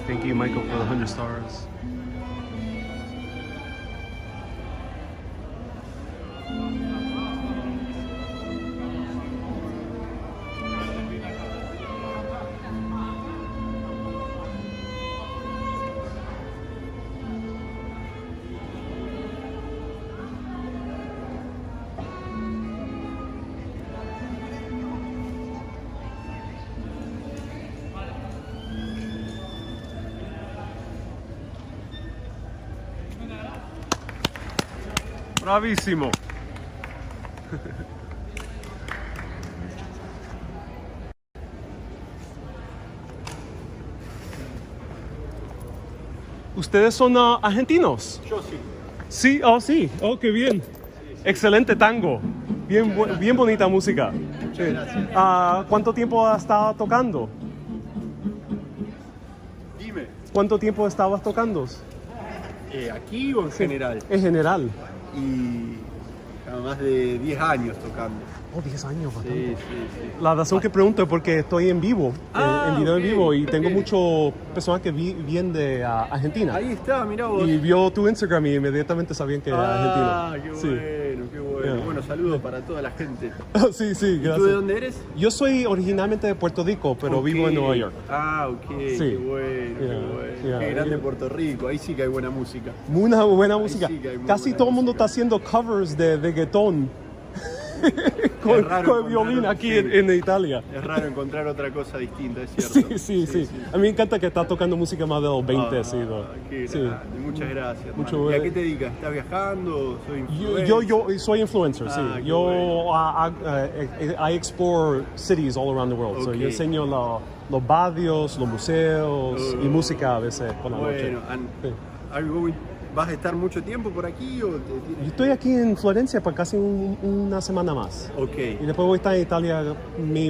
Thank you, Michael, for the 100 stars. Bravísimo. ¿Ustedes son argentinos? Yo sí. Sí, oh sí, oh qué bien. Excelente tango. Bien, bien bonita música. Sí. ¿Cuánto tiempo has estado tocando? Dime. ¿Cuánto tiempo estabas tocando? ¿Aquí o en general? En general. Y más de 10 años tocando. Oh, 10 años, bastante. Sí, sí, sí. La razón que pregunto es porque estoy en vivo, en video ok, en vivo, y tengo ok. muchas personas que vienen de Argentina. Ahí está, mirá vos. Y vio tu Instagram y inmediatamente sabían que era argentino. Qué Sí. bueno, qué bueno. Yeah. Bueno, saludos para toda la gente. Sí, sí, ¿Y gracias. tú de dónde eres? Yo soy originalmente de Puerto Rico, pero Ok. vivo en Nueva York. Ok, Sí. qué bueno, Yeah, qué bueno. yeah. Qué grande Puerto Rico, ahí sí que hay buena música. Una buena música. sí que hay muy Casi buena todo el mundo música. está haciendo covers de reggaetón. Es raro con el violín encontrar- aquí sí. en Italia. Es raro encontrar otra cosa distinta, es cierto. Sí. A mí me encanta que está tocando música más de los 20, sí. Qué Sí. grande, muchas gracias. Mucho hermano. ¿Y a bueno. qué te dedicas? ¿Estás viajando? ¿Soy influencer? Yo soy influencer, sí. qué Yo bueno. I explore cities all around the world. So Ok. yo enseño los barrios, los museos y música a veces por la noche. Bueno, Sí. ¿vas a estar mucho tiempo por aquí o te Yo tienes? estoy aquí en Florencia por casi una semana más. Ok. Y después voy a estar en Italia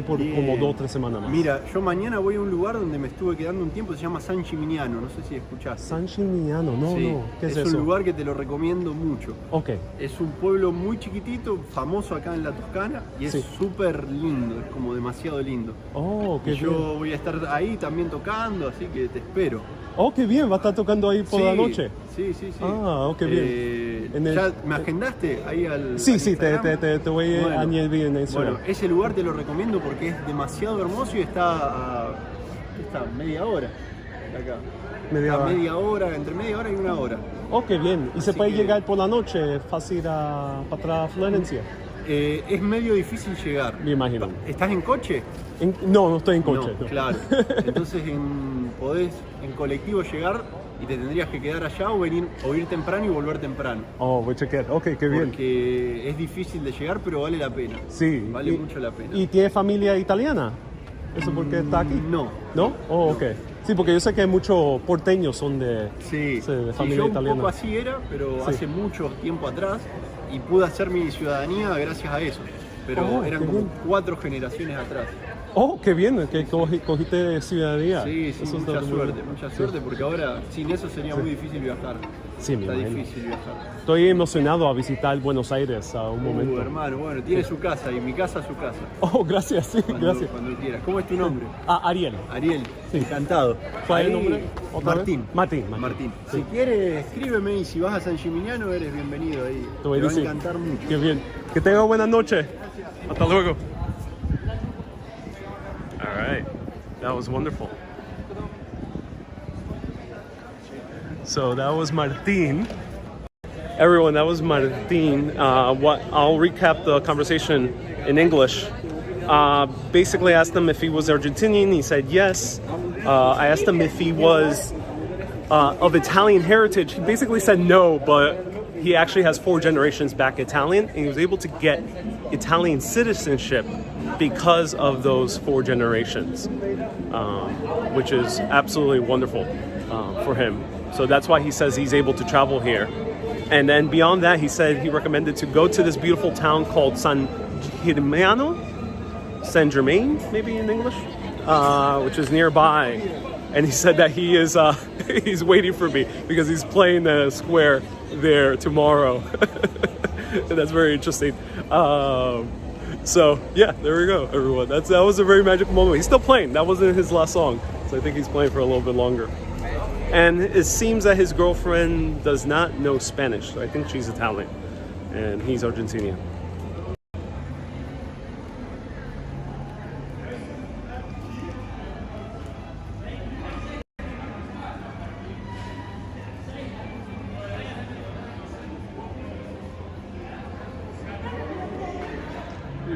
por Bien. como 2 o 3 semanas más. Mira, yo mañana voy a un lugar donde me estuve quedando un tiempo, se llama San Gimignano, no sé si escuchaste. San Gimignano, no, Sí, no. ¿Qué es es eso? un lugar que te lo recomiendo mucho. Ok. Es un pueblo muy chiquitito, famoso acá en la Toscana, y es Sí. súper lindo, es como demasiado lindo. Oh, qué Y bien. yo voy a estar ahí también tocando, así que te espero. Oh, qué bien. Va a estar tocando ahí por la noche. Sí. Ah, oh, qué bien. En el- ¿Ya me agendaste ahí al Sí, al te Instagram? voy a Bueno. añadir en Instagram. Bueno, ese lugar te lo recomiendo porque es demasiado hermoso y está a ¿qué está? Media hora de acá. Media A hora. media hora, entre media hora y una hora. Oh, qué bien. ¿Y se Así puede que- llegar por la noche fácil para atrás a Florencia? Es medio difícil llegar. Me imagino. ¿Estás en coche? No estoy en coche. No, claro. Entonces podés en colectivo llegar y te tendrías que quedar allá o ir temprano y volver temprano. Oh, voy a chequear. Ok, qué bien. Porque es difícil de llegar, pero vale la pena. Sí. Vale mucho la pena. ¿Y tiene familia italiana? ¿Eso porque está aquí? No. ¿No? Oh, ok. Sí, porque yo sé que muchos porteños son de Sí, de sí, familia yo un italiana. poco así era, pero Sí. hace mucho tiempo atrás y pude hacer mi ciudadanía gracias a eso. Pero Oh, eran qué como bien. 4 generaciones atrás. Oh, qué bien, que cogiste ciudadanía. Sí, Eso está mucha muy suerte, bien. mucha Sí. suerte, porque ahora sin eso sería muy difícil viajar. Sí, me Está imagino. difícil viajar. Estoy emocionado a visitar Buenos Aires a un momento. Hermano, bueno, tiene su casa y mi casa su casa. Oh, gracias, sí, gracias. Cuando quieras. ¿Cómo es tu nombre? Ariel. Ariel, Sí. encantado. ¿Cuál es el Ahí, nombre? ¿Otra Martín. vez? Martín. Martín. Sí. Si quieres, escríbeme y si vas a San Gimignano eres bienvenido ahí. Te voy a va a decir. encantar mucho. Qué bien. Que tenga buena noche. Hasta luego. All right. That was wonderful. So that was Martin. Everyone, that was Martin. I'll recap the conversation in English. Basically, I asked him if he was Argentinian. He said yes. I asked him if he was of Italian heritage. He basically said no, but he actually has 4 generations back Italian, and he was able to get Italian citizenship because of those 4 generations, which is absolutely wonderful for him. So that's why he says he's able to travel here. And then beyond that, he said he recommended to go to this beautiful town called San Germain, maybe in English, which is nearby. And he said that he is he's waiting for me because he's playing the square there tomorrow. And that's very interesting. So yeah, there we go, everyone. That was a very magical moment. He's still playing. That wasn't his last song, so I think he's playing for a little bit longer. And it seems that his girlfriend does not know Spanish, so I think she's Italian, and he's Argentinian.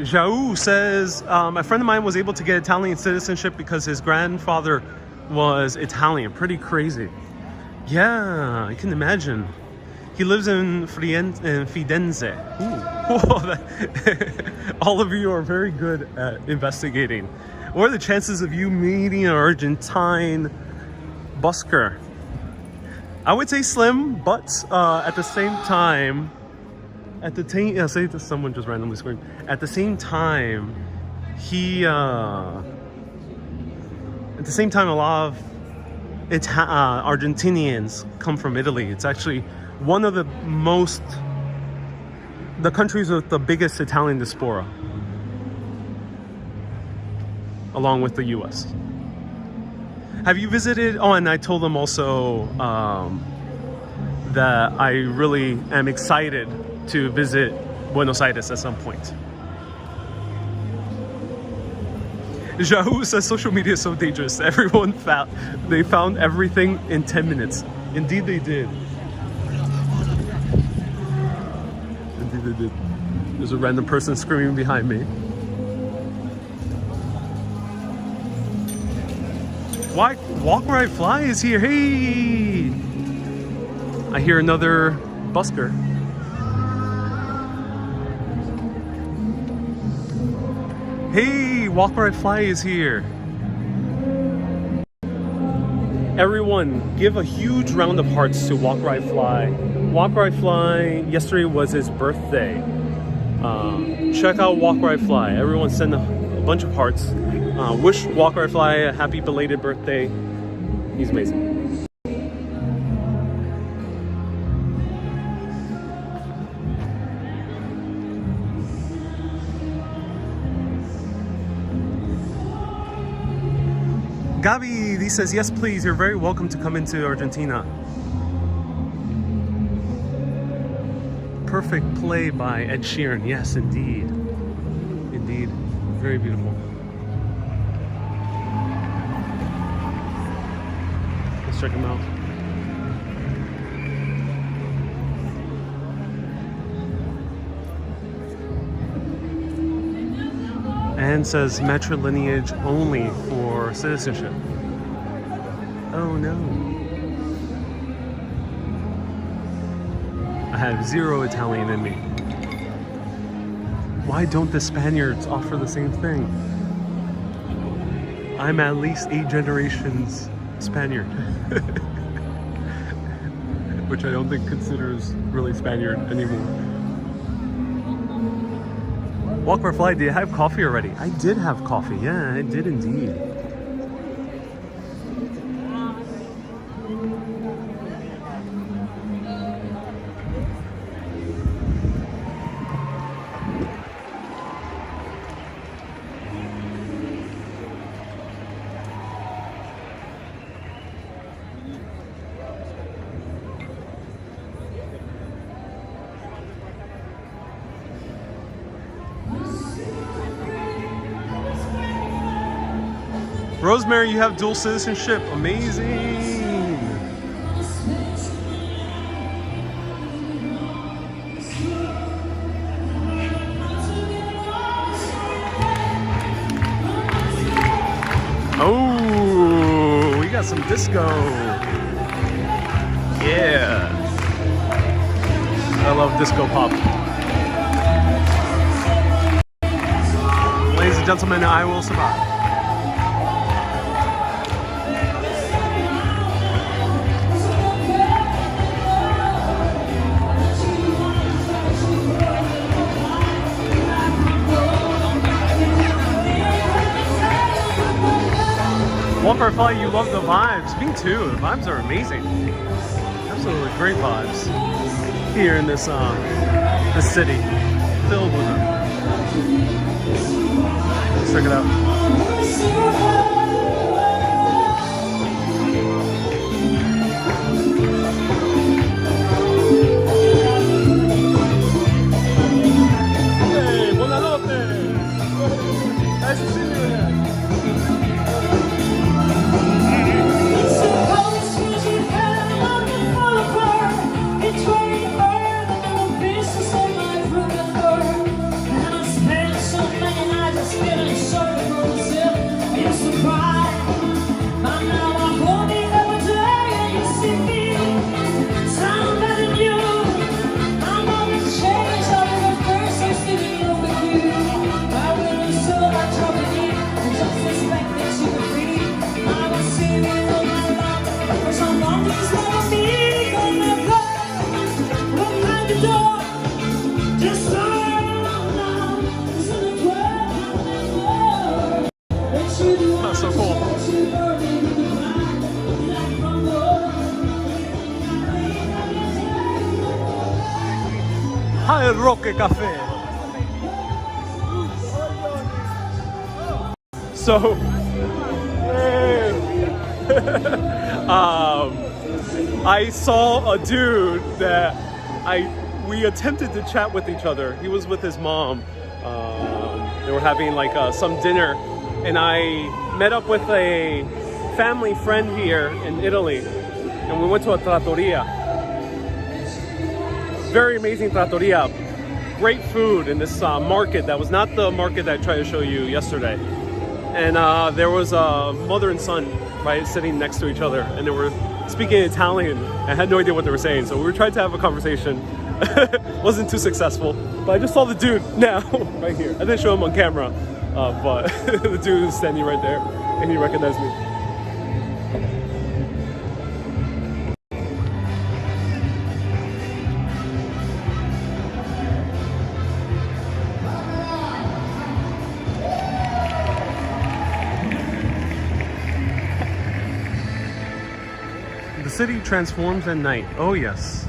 Jau says, a friend of mine was able to get Italian citizenship because his grandfather was Italian. Pretty crazy. Yeah, I can imagine. He lives in Fidenze. All of you are very good at investigating. What are the chances of you meeting an Argentine busker? I would say slim, but at the same time, say to someone just randomly screamed. At the same time, a lot of Argentinians come from Italy. It's actually one of the countries with the biggest Italian diaspora, along with the U.S. Have you visited? Oh, and I told them also that I really am excited to visit Buenos Aires at some point. Yahoo says social media is so dangerous. Everyone found everything in 10 minutes. Indeed they did. Indeed they did. There's a random person screaming behind me. Walk Ride Fly is here. Hey! I hear another busker. Hey, Walk Ride Fly is here. Everyone, give a huge round of hearts to Walk Ride Fly. Walk Ride Fly, yesterday was his birthday. Check out Walk Ride Fly. Everyone send a bunch of hearts. Wish Walk Ride Fly a happy belated birthday. He's amazing. Gabi, he says, yes, please. You're very welcome to come into Argentina. Perfect Play by Ed Sheeran. Yes, indeed. Indeed. Very beautiful. Let's check him out. And says matrilineage only for citizenship. Oh no. I have zero Italian in me. Why don't the Spaniards offer the same thing? I'm at least 8 generations Spaniard. Which I don't think considers really Spaniard anymore. Walk or Fly, did you have coffee already? I did have coffee, yeah, I did indeed. Rosemary, you have dual citizenship. Amazing. Oh, we got some disco. Yeah. I love disco pop. Ladies and gentlemen, I will survive. Walk or Fly, you love the vibes. Me too. The vibes are amazing. Absolutely great vibes here in this this city, filled with them. Let's check it out. Hey, buonanotte. Nice to see you again. That's so cool. Hi, Roque Cafe. So, hey. I saw a dude that we attempted to chat with each other. He was with his mom. They were having like some dinner, and I met up with a family friend here in Italy, and we went to a trattoria. Very amazing trattoria. great food in this market that was not the market that I tried to show you yesterday. And there was a mother and son, right, sitting next to each other, and they were speaking Italian. I had no idea what they were saying, so we were trying to have a conversation. Wasn't too successful, but I just saw the dude now, right here. I didn't show him on camera, but the dude is standing right there, and he recognized me. The city transforms at night. Oh yes.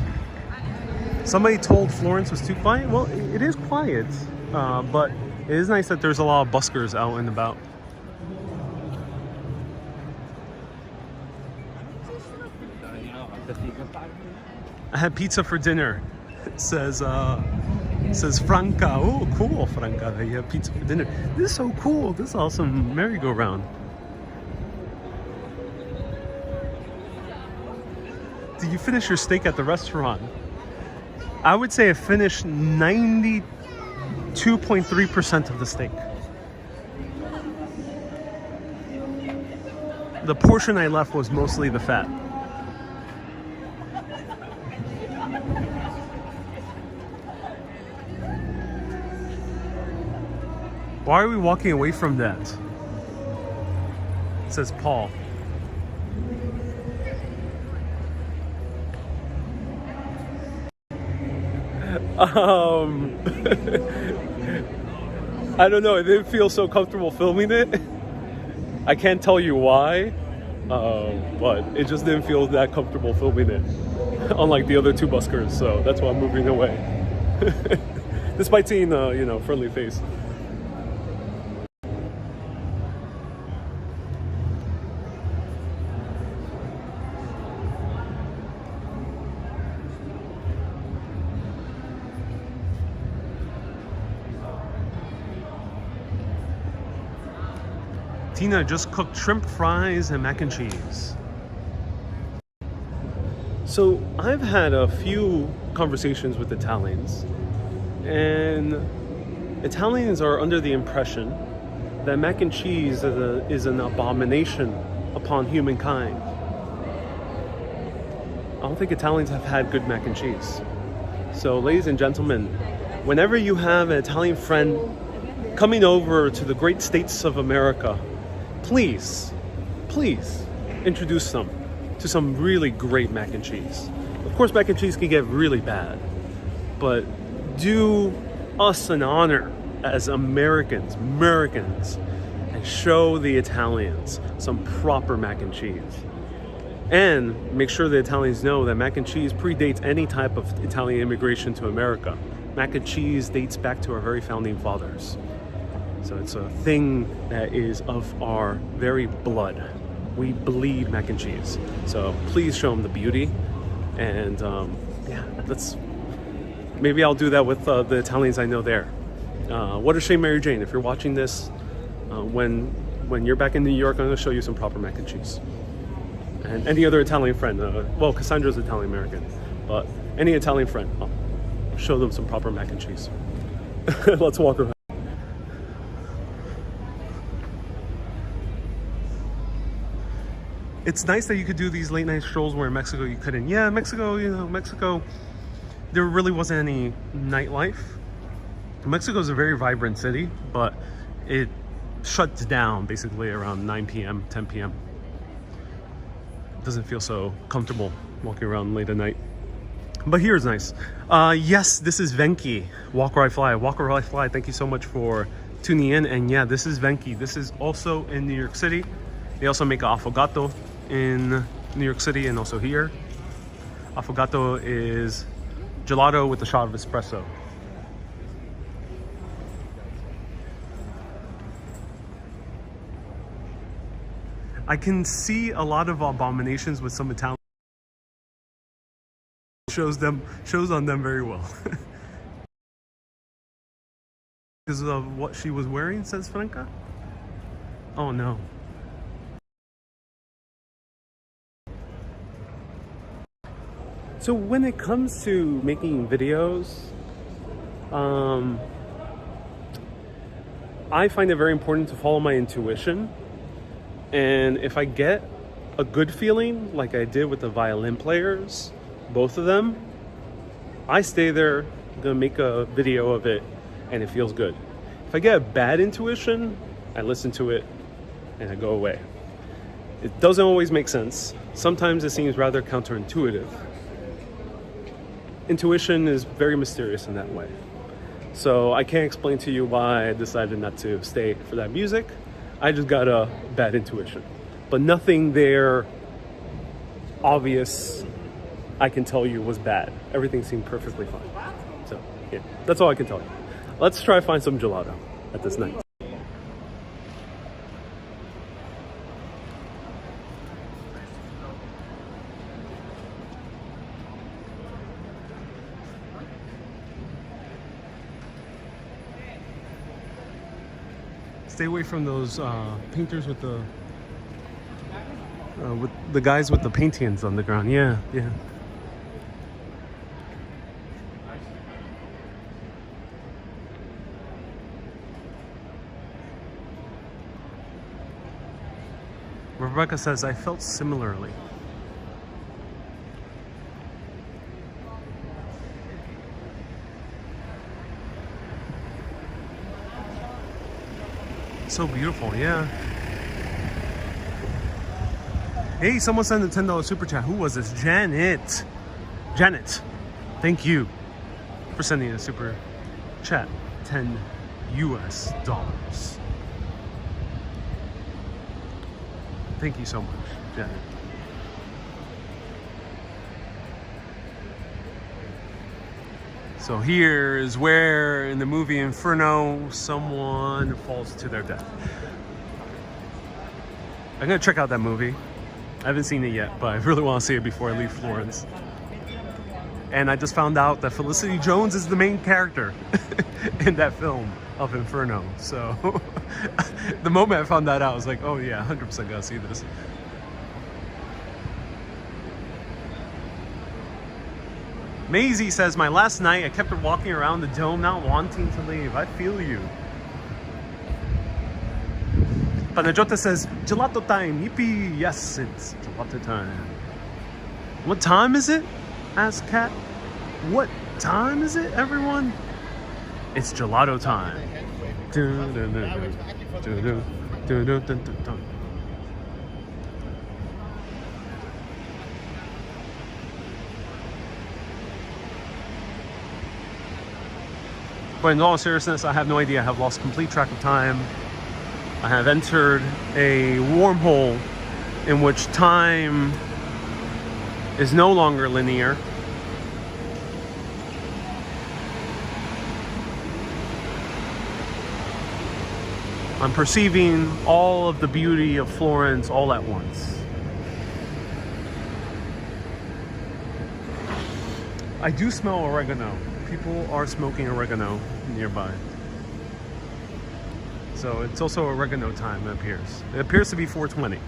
Somebody told Florence was too quiet. Well, it is quiet, but it is nice that there's a lot of buskers out and about. I had pizza for dinner. It says Franca. Oh, cool, Franca. That you have pizza for dinner. This is so cool. This is awesome merry-go-round. Did you finish your steak at the restaurant? I would say I finished 92.3% of the steak. The portion I left was mostly the fat. Why are we walking away from that? It says Paul. I don't know, it didn't feel so comfortable filming it. I can't tell you why, but it just didn't feel that comfortable filming it, unlike the other two buskers, so that's why I'm moving away. Despite seeing a, you know, friendly face. Tina just cooked shrimp fries and mac and cheese. So I've had a few conversations with Italians, and Italians are under the impression that mac and cheese is an abomination upon humankind. I don't think Italians have had good mac and cheese. So ladies and gentlemen, whenever you have an Italian friend coming over to the great states of America, please introduce them to some really great mac and cheese. Of course, mac and cheese can get really bad, but do us an honor as Americans, and show the Italians some proper mac and cheese. And make sure the Italians know that mac and cheese predates any type of Italian immigration to America. Mac and cheese dates back to our very founding fathers. So it's a thing that is of our very blood. We bleed mac and cheese. So please show them the beauty. And yeah, maybe I'll do that with the Italians I know there. What a shame, Mary Jane. If you're watching this, when you're back in New York, I'm gonna show you some proper mac and cheese. And any other Italian friend, well, Cassandra's Italian American, but any Italian friend, I'll show them some proper mac and cheese. Let's walk around. It's nice that you could do these late night strolls where in Mexico you couldn't. Yeah, Mexico, you know, Mexico, there really wasn't any nightlife. Mexico is a very vibrant city, but it shuts down basically around 9 p.m., 10 p.m. It doesn't feel so comfortable walking around late at night. But here is nice. Yes, this is Venki, Walk Where I Fly. Walk Where I Fly, thank you so much for tuning in. And yeah, this is Venki. This is also in New York City. They also make affogato in New York City and also here. Affogato is gelato with a shot of espresso. I can see a lot of abominations with some Italian. Shows on them very well. Because of what she was wearing, says Franca? Oh no. So when it comes to making videos, I find it very important to follow my intuition. And if I get a good feeling, like I did with the violin players, both of them, I stay there, I'm gonna make a video of it, and it feels good. If I get a bad intuition, I listen to it and I go away. It doesn't always make sense. Sometimes it seems rather counterintuitive. Intuition is very mysterious in that way. So I can't explain to you why I decided not to stay for that music. I just got a bad intuition. But nothing there obvious I can tell you was bad. Everything seemed perfectly fine. So yeah, that's all I can tell you. Let's try to find some gelato at this night. Stay away from those painters with the guys with the paintings on the ground. Yeah, yeah. Rebecca says, I felt similarly. So beautiful, yeah. Hey, someone sent a $10 super chat. Who was this? Janet. Janet, thank you for sending a super chat. $10 US. Thank you so much, Janet. So here is where in the movie Inferno someone falls to their death. I'm gonna check out that movie. I haven't seen it yet, but I really want to see it before I leave Florence. And I just found out that Felicity Jones is the main character in that film of Inferno. So the moment I found that out, I was like, oh yeah, 100% gotta see this. Maisie says, my last night I kept walking around the dome not wanting to leave. I feel you. Panajota says, gelato time. Yippee. Yes, it's gelato time. What time is it? Asked Kat. What time is it, everyone? It's gelato time. But in all seriousness, I have no idea. I have lost complete track of time. I have entered a wormhole in which time is no longer linear. I'm perceiving all of the beauty of Florence all at once. I do smell oregano. People are smoking oregano nearby. So it's also oregano time, it appears. It appears to be 4:20.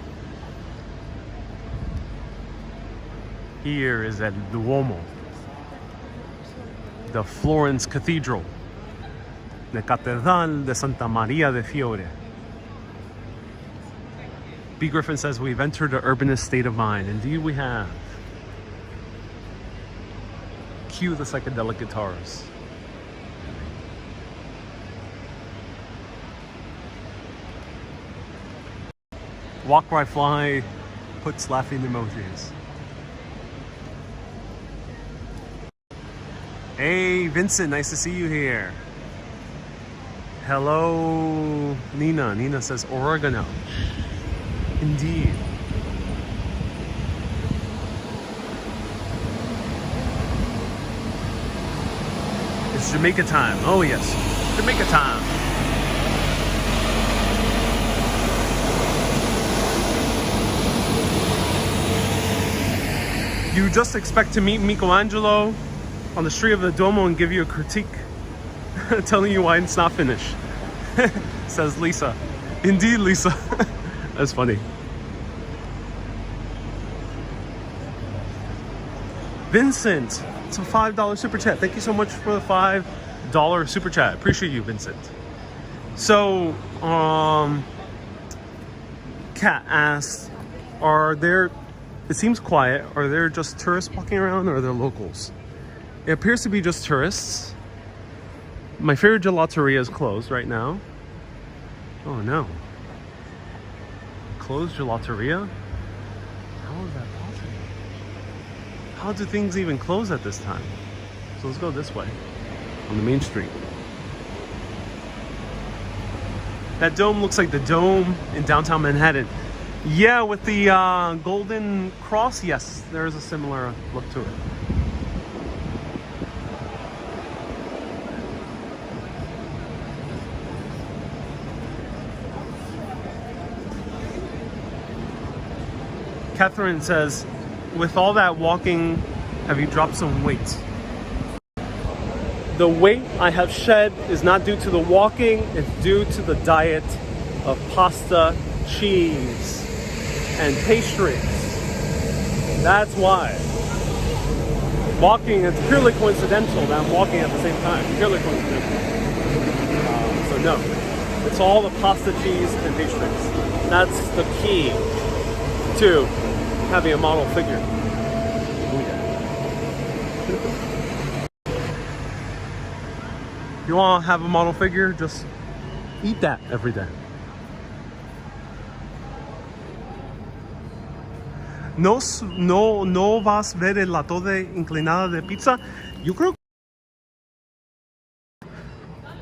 Here is at Duomo, the Florence Cathedral, the Catedral de Santa Maria de Fiore. B. Griffin says we've entered an urbanist state of mind. Indeed we have. Cue the psychedelic guitars. Walk where I fly puts laughing emojis. Hey Vincent, nice to see you here. Hello Nina. Nina says oregano. Indeed. It's Jamaica time. Oh yes, Jamaica time. You just expect to meet Michelangelo on the street of the Duomo and give you a critique telling you why it's not finished. Says Lisa. Indeed, Lisa. That's funny. Vincent, it's a $5 super chat. Thank you so much for the 5. $1 super chat. Appreciate you, Vincent. So, Kat asked, are there, it seems quiet, are there just tourists walking around or are there locals? It appears to be just tourists. My favorite gelateria is closed right now. Oh no. Closed gelateria? How is that possible? How do things even close at this time? So let's go this way, on the main street. That dome looks like the dome in downtown Manhattan. Yeah, with the golden cross, yes, there is a similar look to it. Catherine says, with all that walking, have you dropped some weight? The weight I have shed is not due to the walking, it's due to the diet of pasta, cheese, and pastries. That's why. Walking, it's purely coincidental that I'm walking at the same time. Purely coincidental. So no, it's all the pasta, cheese, and pastries. That's the key to having a model figure. You want to have a model figure? Just eat that every day. No vas a ver la torre inclinada de pizza. Yo creo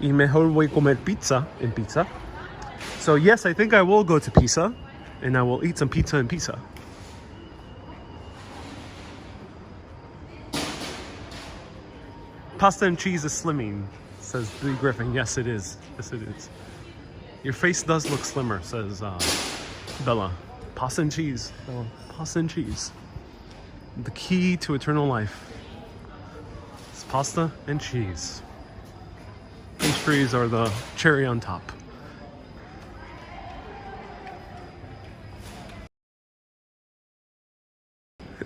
y mejor voy a comer pizza en Pizza. So yes, I think I will go to Pizza and I will eat some pizza in Pizza. Pasta and cheese is slimming, says Billy Griffin. Yes, it is. Yes, it is. Your face does look slimmer, says Bella. Pasta and cheese. Bella. Pasta and cheese. The key to eternal life is pasta and cheese. Pastries are the cherry on top.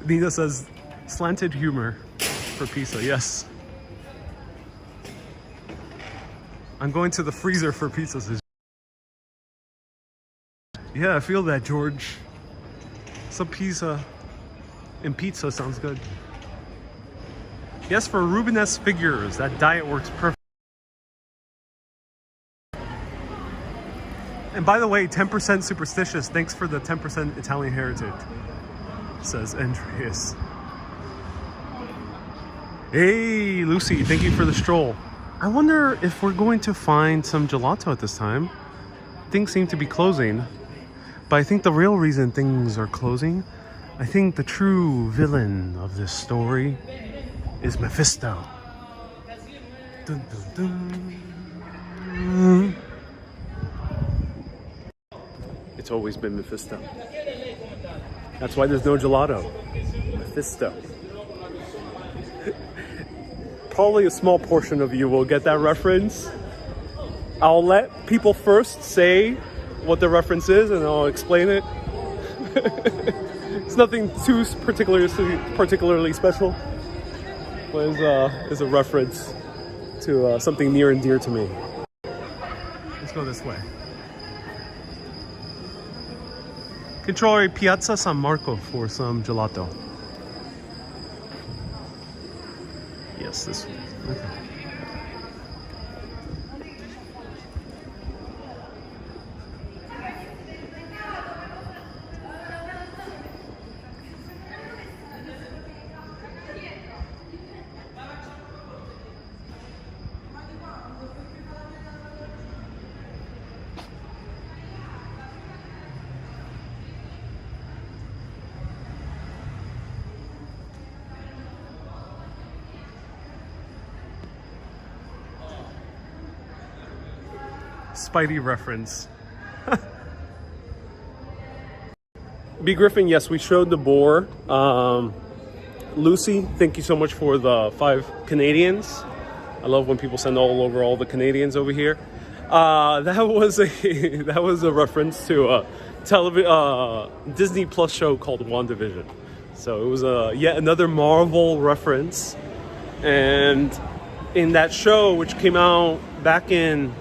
Nina says, slanted humor for pizza. Yes. I'm going to the freezer for pizzas. Yeah, I feel that, George. Some pizza and pizza sounds good. Yes, for Urbanist figures, that diet works perfect. And by the way, 10% superstitious. Thanks for the 10% Italian heritage, says Andreas. Hey, Lucy, thank you for the stroll. I wonder if we're going to find some gelato at this time. Things seem to be closing. But I think the real reason things are closing, I think the true villain of this story is Mephisto. Dun, dun, dun. It's always been Mephisto. That's why there's no gelato. Mephisto. Probably a small portion of you will get that reference. I'll let people first say what the reference is and I'll explain it. It's nothing too particularly special, but it's a reference to something near and dear to me. Let's go this way. Controller Piazza San Marco for some gelato. Yes, this one. Okay. Spidey reference. B. Griffin, yes, we showed the boar. Lucy, thank you so much for the 5 Canadians. I love when people send all over all the Canadians over here. That was a reference to a Disney Plus show called WandaVision. So it was yet another Marvel reference, and in that show, which came out back in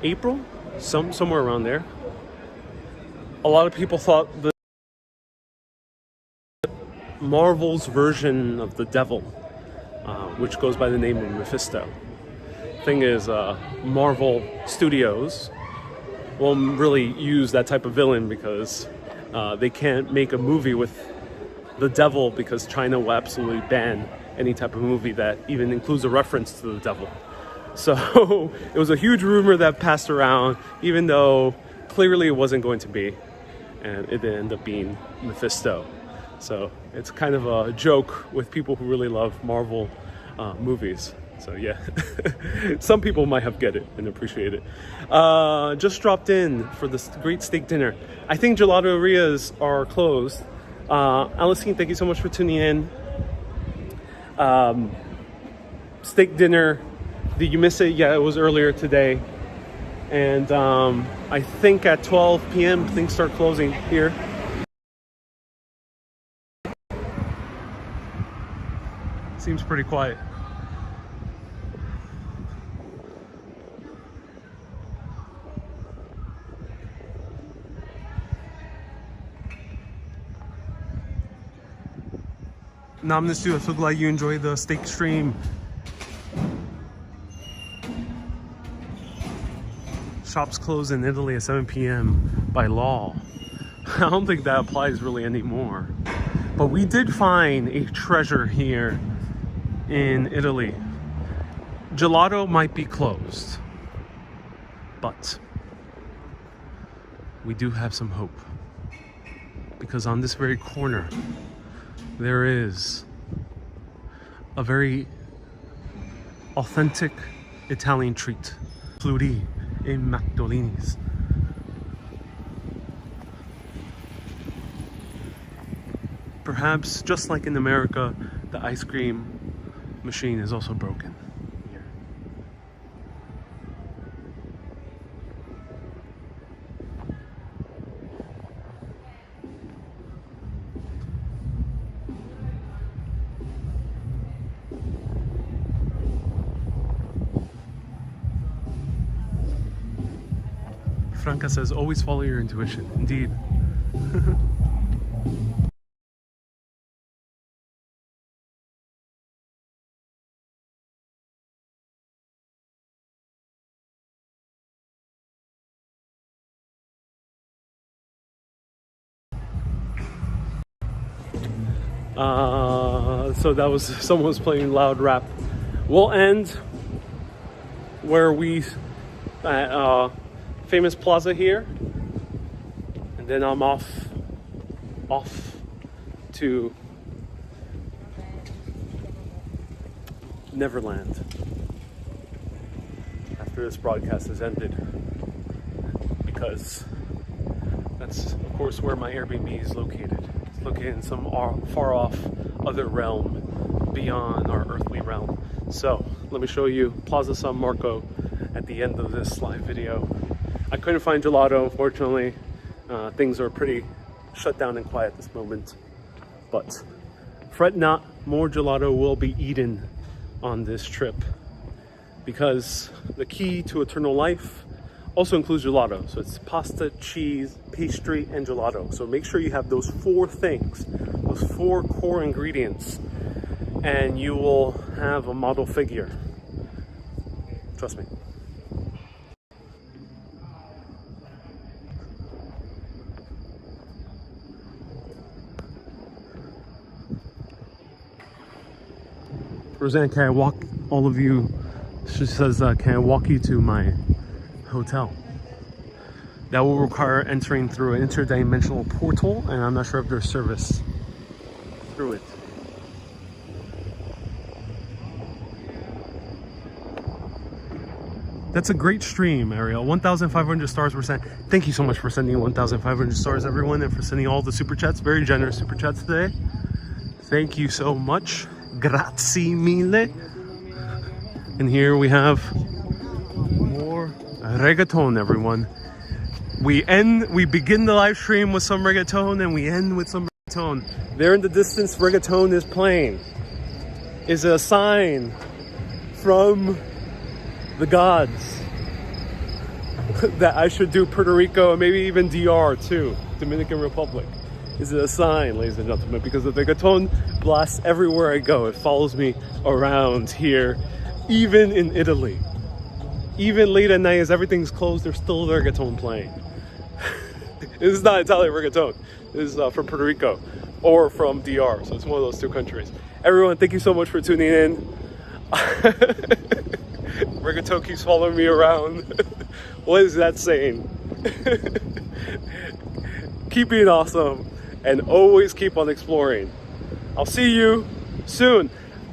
April, somewhere around there, a lot of people thought the Marvel's version of the devil, which goes by the name of Mephisto. Thing is, Marvel Studios won't really use that type of villain because they can't make a movie with the devil, because China will absolutely ban any type of movie that even includes a reference to the devil. So it was a huge rumor that passed around, even though clearly it wasn't going to be, and it did end up being Mephisto. So it's kind of a joke with people who really love Marvel movies. So yeah, some people might have get it and appreciate it. Just dropped in for this great steak dinner. I think gelaterias are closed. Alicine, thank you so much for tuning in. Steak dinner, did you miss it? Yeah, it was earlier today. And I think at 12 p.m. things start closing here. Seems pretty quiet. Namnesu, so glad you enjoyed the steak stream. Shops close in Italy at 7 p.m. by law. I don't think that applies really anymore. But we did find a treasure here in Italy. Gelato might be closed, but we do have some hope, because on this very corner there is a very authentic Italian treat, Flurì e Macdolini's. Perhaps just like in America, the ice cream machine is also broken here. Franca says, always follow your intuition. Indeed. So that was, someone was playing loud rap. We'll end where we at Famous Plaza here, and then I'm off to Neverland after this broadcast has ended, because that's of course where my Airbnb is located. It's located in some far off other realm beyond our earthly realm. So let me show you Plaza San Marco at the end of this live video. I couldn't find gelato, unfortunately. Things are pretty shut down and quiet at this moment. But fret not, more gelato will be eaten on this trip, because the key to eternal life also includes gelato. So it's pasta, cheese, pastry, and gelato. So make sure you have those 4 things, those 4 core ingredients, and you will have a model figure. Trust me. Roseanne, can I walk all of you? She says, can I walk you to my hotel? That will require entering through an interdimensional portal, and I'm not sure if there's service through it. That's a great stream, Ariel. 1,500 stars were sent. Thank you so much for sending 1,500 stars, everyone, and for sending all the super chats. Very generous super chats today. Thank you so much. Grazie mille. And here we have more reggaeton, everyone. We begin the live stream with some reggaeton, and we end with some reggaeton. There in the distance, reggaeton is playing. Is a sign from the gods that I should do Puerto Rico and maybe even DR too, Dominican Republic. Is it a sign, ladies and gentlemen? Because the reggaeton blasts everywhere I go. It follows me around here, even in Italy. Even late at night as everything's closed, there's still reggaeton playing. This is not Italian reggaeton. This is from Puerto Rico or from DR. So it's one of those two countries. Everyone, thank you so much for tuning in. Reggaeton keeps following me around. What is that saying? Keep being awesome and always keep on exploring. I'll see you soon.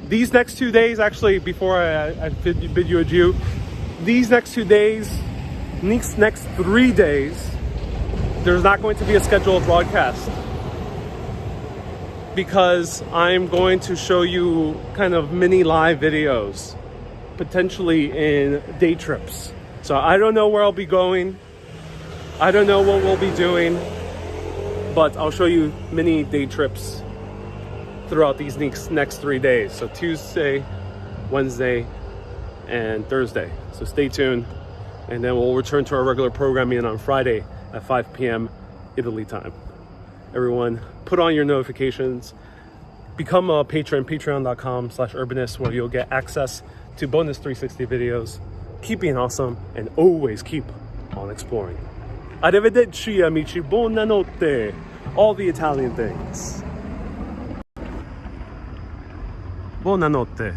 These next 2 days, actually, before I bid you adieu, these next 2 days, next 3 days, there's not going to be a scheduled broadcast because I'm going to show you kind of mini live videos, potentially in day trips. So I don't know where I'll be going. I don't know what we'll be doing, but I'll show you mini day trips throughout these next 3 days. So Tuesday, Wednesday, and Thursday. So stay tuned. And then we'll return to our regular programming on Friday at 5 p.m. Italy time. Everyone, put on your notifications. Become a patron, patreon.com/urbanist, where you'll get access to bonus 360 videos. Keep being awesome and always keep on exploring. Arrivederci, amici. Buonanotte. All the Italian things. Buonanotte.